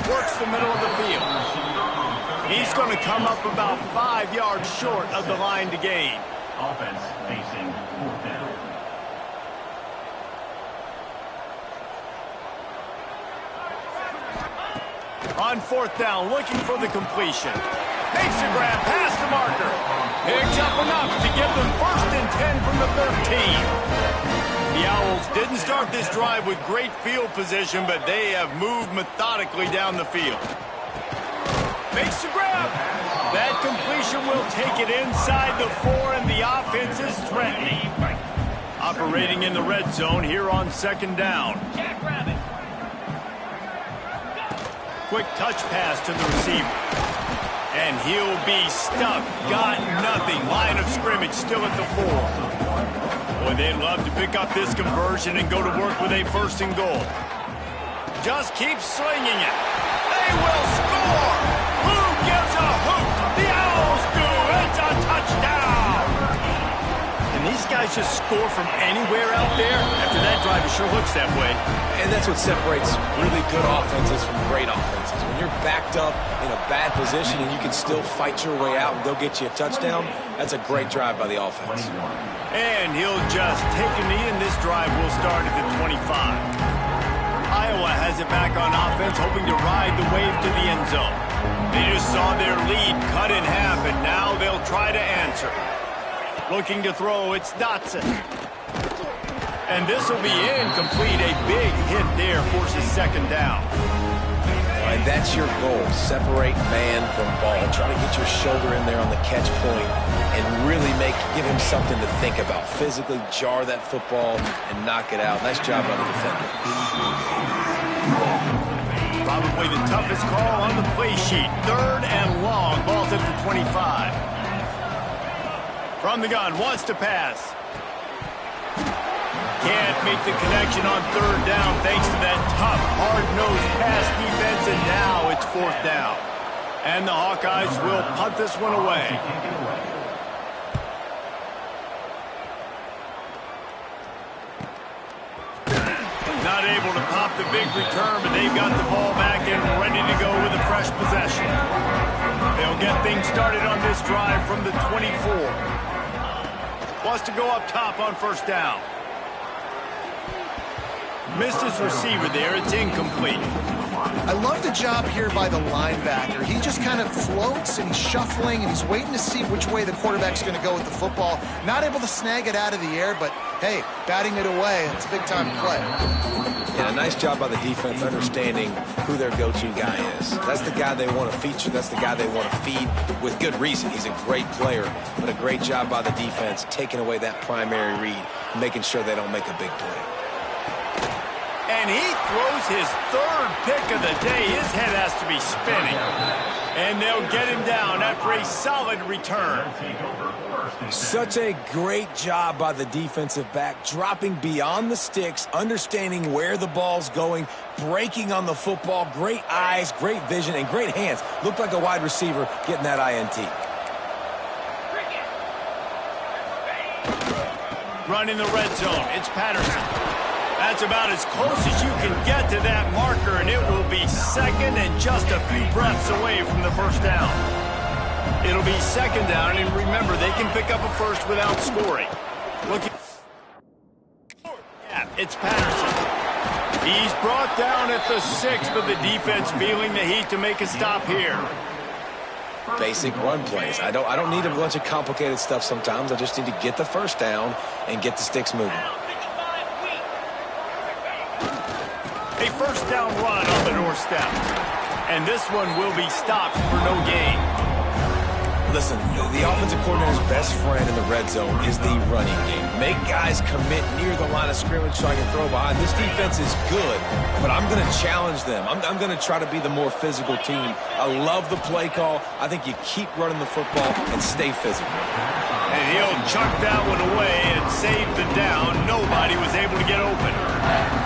Works the middle of the field. He's going to come up about 5 yards short of the line to gain. Offense facing 4th down. On 4th down, looking for the completion. Makes a grab past the marker. Picks up enough to give them 1st and 10 from the 13. The Owls didn't start this drive with great field position, but they have moved methodically down the field. Makes the grab. That completion will take it inside the 4, and the offense is threatening. Operating in the red zone here on 2nd down. Quick touch pass to the receiver. And he'll be stuck. Got nothing. Line of scrimmage still at the 4. Boy, they'd love to pick up this conversion and go to work with a 1st and goal. Just keep slinging it. They will score. Who gives a hoot? The Owls do. It's a touchdown. And these guys just score from anywhere out there. After that drive, it sure looks that way. And that's what separates really good offenses from great offenses. When you're backed up in a bad position and you can still fight your way out and go get you a touchdown, that's a great drive by the offense. And he'll just take a knee, and this drive will start at the 25. Iowa has it back on offense, hoping to ride the wave to the end zone. They just saw their lead cut in half, and now they'll try to answer. Looking to throw, it's Dotson. And this will be incomplete. A big hit there forces 2nd down. And that's your goal. Separate man from ball. Try to get your shoulder in there on the catch point and really give him something to think about. Physically jar that football and knock it out. Nice job by the defender. Probably the toughest call on the play sheet. 3rd and long. Ball's at the 25. From the gun, wants to pass. Can't make the connection on 3rd down thanks to that tough, hard-nosed pass defense, and now it's 4th down. And the Hawkeyes will punt this one away. Not able to pop the big return, but they've got the ball back and ready to go with a fresh possession. They'll get things started on this drive from the 24. Wants to go up top on 1st down. Missed his receiver there. It's incomplete. I love the job here by the linebacker. He just kind of floats and he's shuffling and he's waiting to see which way the quarterback's going to go with the football. Not able to snag it out of the air, but hey, batting it away, it's a big-time play. Yeah, nice job by the defense understanding who their go-to guy is. That's the guy they want to feature. That's the guy they want to feed with good reason. He's a great player, but a great job by the defense taking away that primary read, making sure they don't make a big play. And he throws his 3rd pick of the day. His head has to be spinning. And they'll get him down after a solid return. Such a great job by the defensive back, dropping beyond the sticks, understanding where the ball's going, breaking on the football. Great eyes, great vision, and great hands. Looked like a wide receiver getting that INT. running the red zone. It's Patterson. That's about as close as you can get to that marker, and it will be second and just a few breaths away from the first down. It'll be second down, and remember, they can pick up a first without scoring. Looking. Yeah, it's Patterson. He's brought down at the 6, but the defense feeling the heat to make a stop here. Basic run plays. I don't need a bunch of complicated stuff sometimes. I just need to get the first down and get the sticks moving. A first down run on the doorstep. And this one will be stopped for no gain. Listen, the offensive coordinator's best friend in the red zone is the running game. Make guys commit near the line of scrimmage so I can throw behind. This defense is good, but I'm going to challenge them. I'm going to try to be the more physical team. I love the play call. I think you keep running the football and stay physical. And he'll chuck that one away and save the down. Nobody was able to get open.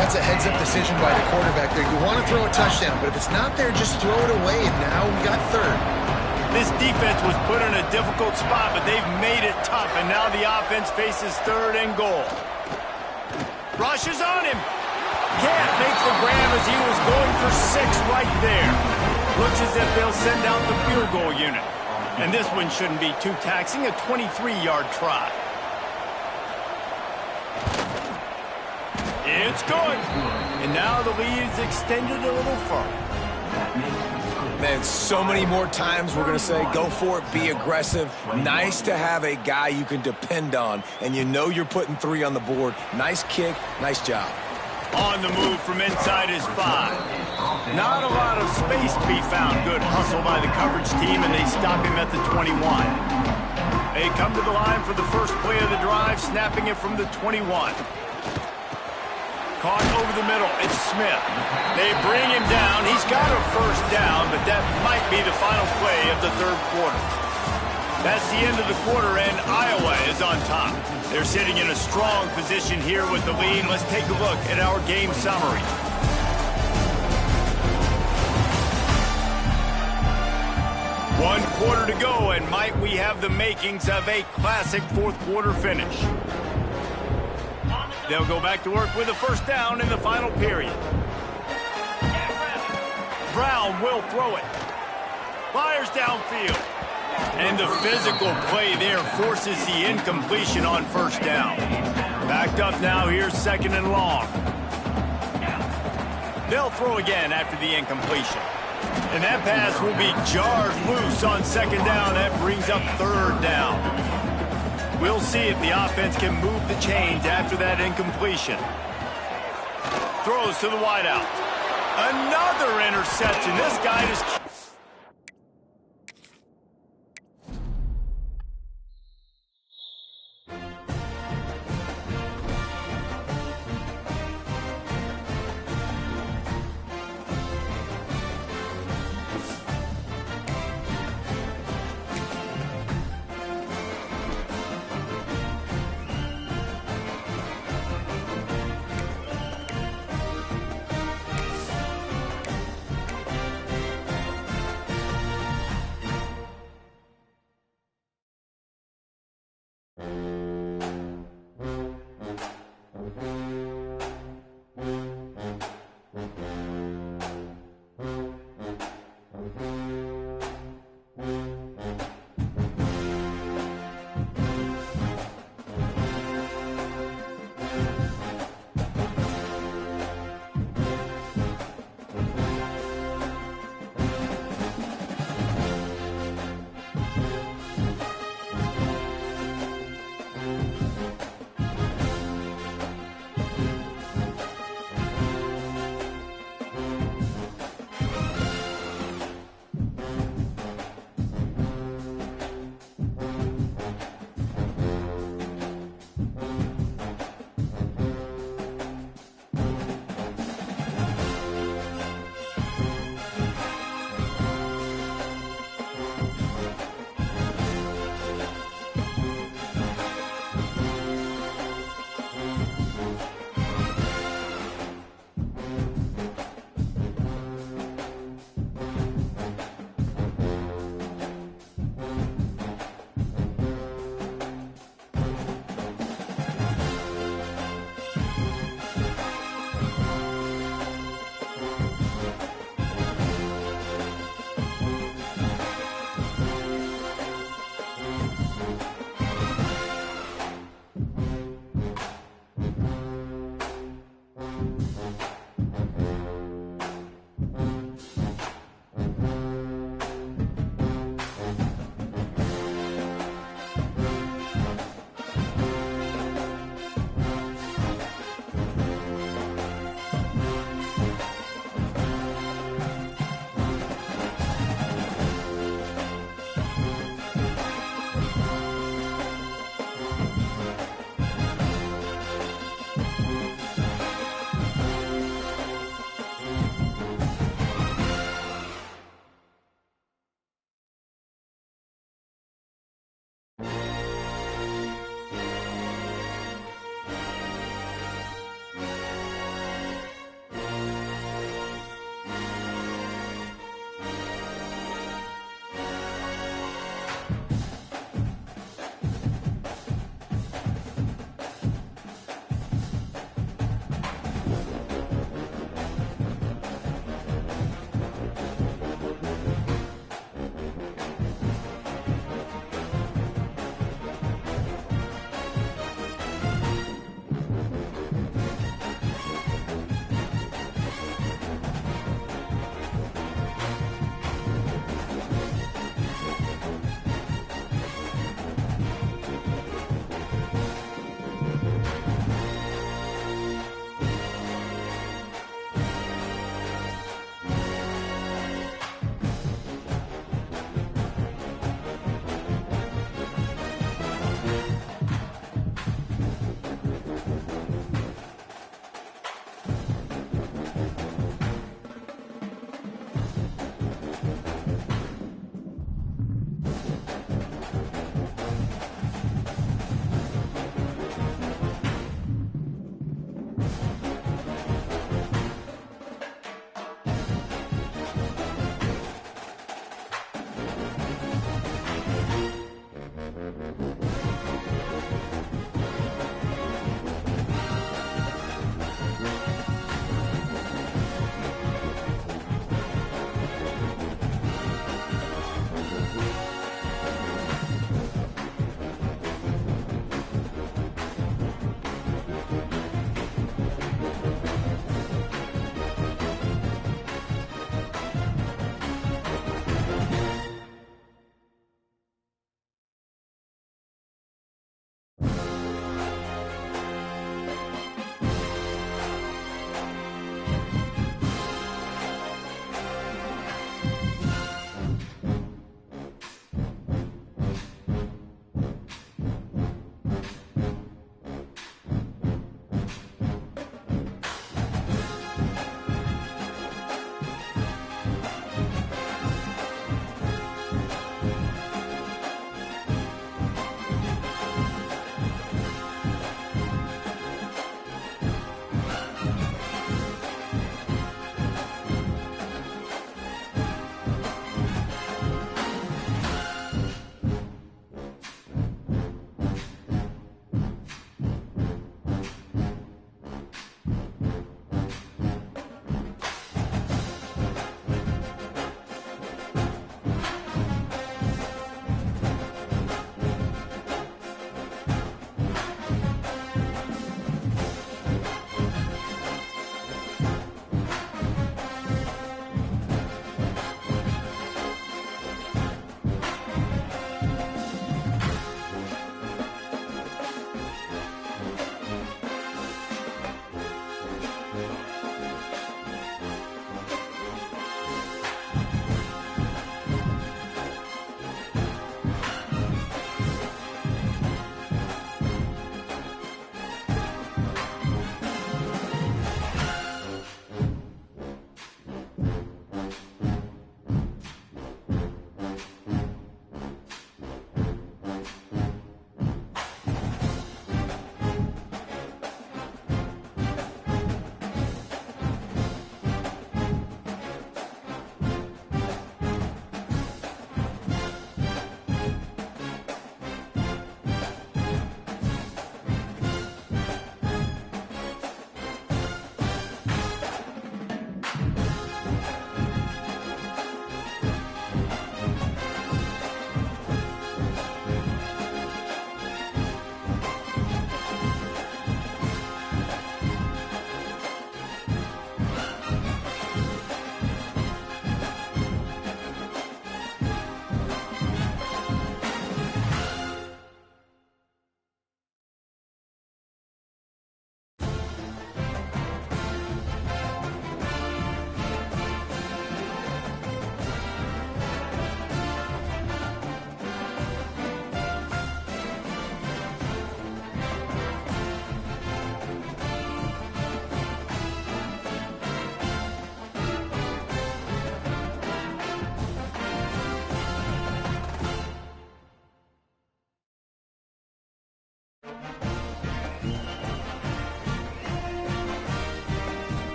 That's a heads-up decision by the quarterback there. You want to throw a touchdown, but if it's not there, just throw it away, and now we got third. This defense was put in a difficult spot, but they've made it tough, and now the offense faces third and goal. Rush is on him. Can't make the grab as he was going for 6 right there. Looks as if they'll send out the field goal unit. And this one shouldn't be too taxing, a 23-yard try. It's good. And now the lead is extended a little further. Man, so many more times we're going to say, go for it, be aggressive. Nice to have a guy you can depend on, and you know you're putting 3 on the board. Nice kick, nice job. On the move from inside his 5. Not a lot of space to be found. Good hustle by the coverage team, and they stop him at the 21. They come to the line for the first play of the drive, snapping it from the 21. Caught over the middle. It's Smith. They bring him down. He's got a first down, but that might be the final play of the third quarter. That's the end of the quarter, and Iowa is on top. They're sitting in a strong position here with the lead. Let's take a look at our game summary. One quarter to go, and might we have the makings of a classic fourth quarter finish. They'll go back to work with a first down in the final period. Brown will throw it. Fires downfield. And the physical play there forces the incompletion on first down. Backed up now, here's second and long. They'll throw again after the incompletion. And that pass will be jarred loose on second down. That brings up third down. We'll see if the offense can move the chains after that incompletion. Throws to the wideout. Another interception. This guy just... Mm-hmm.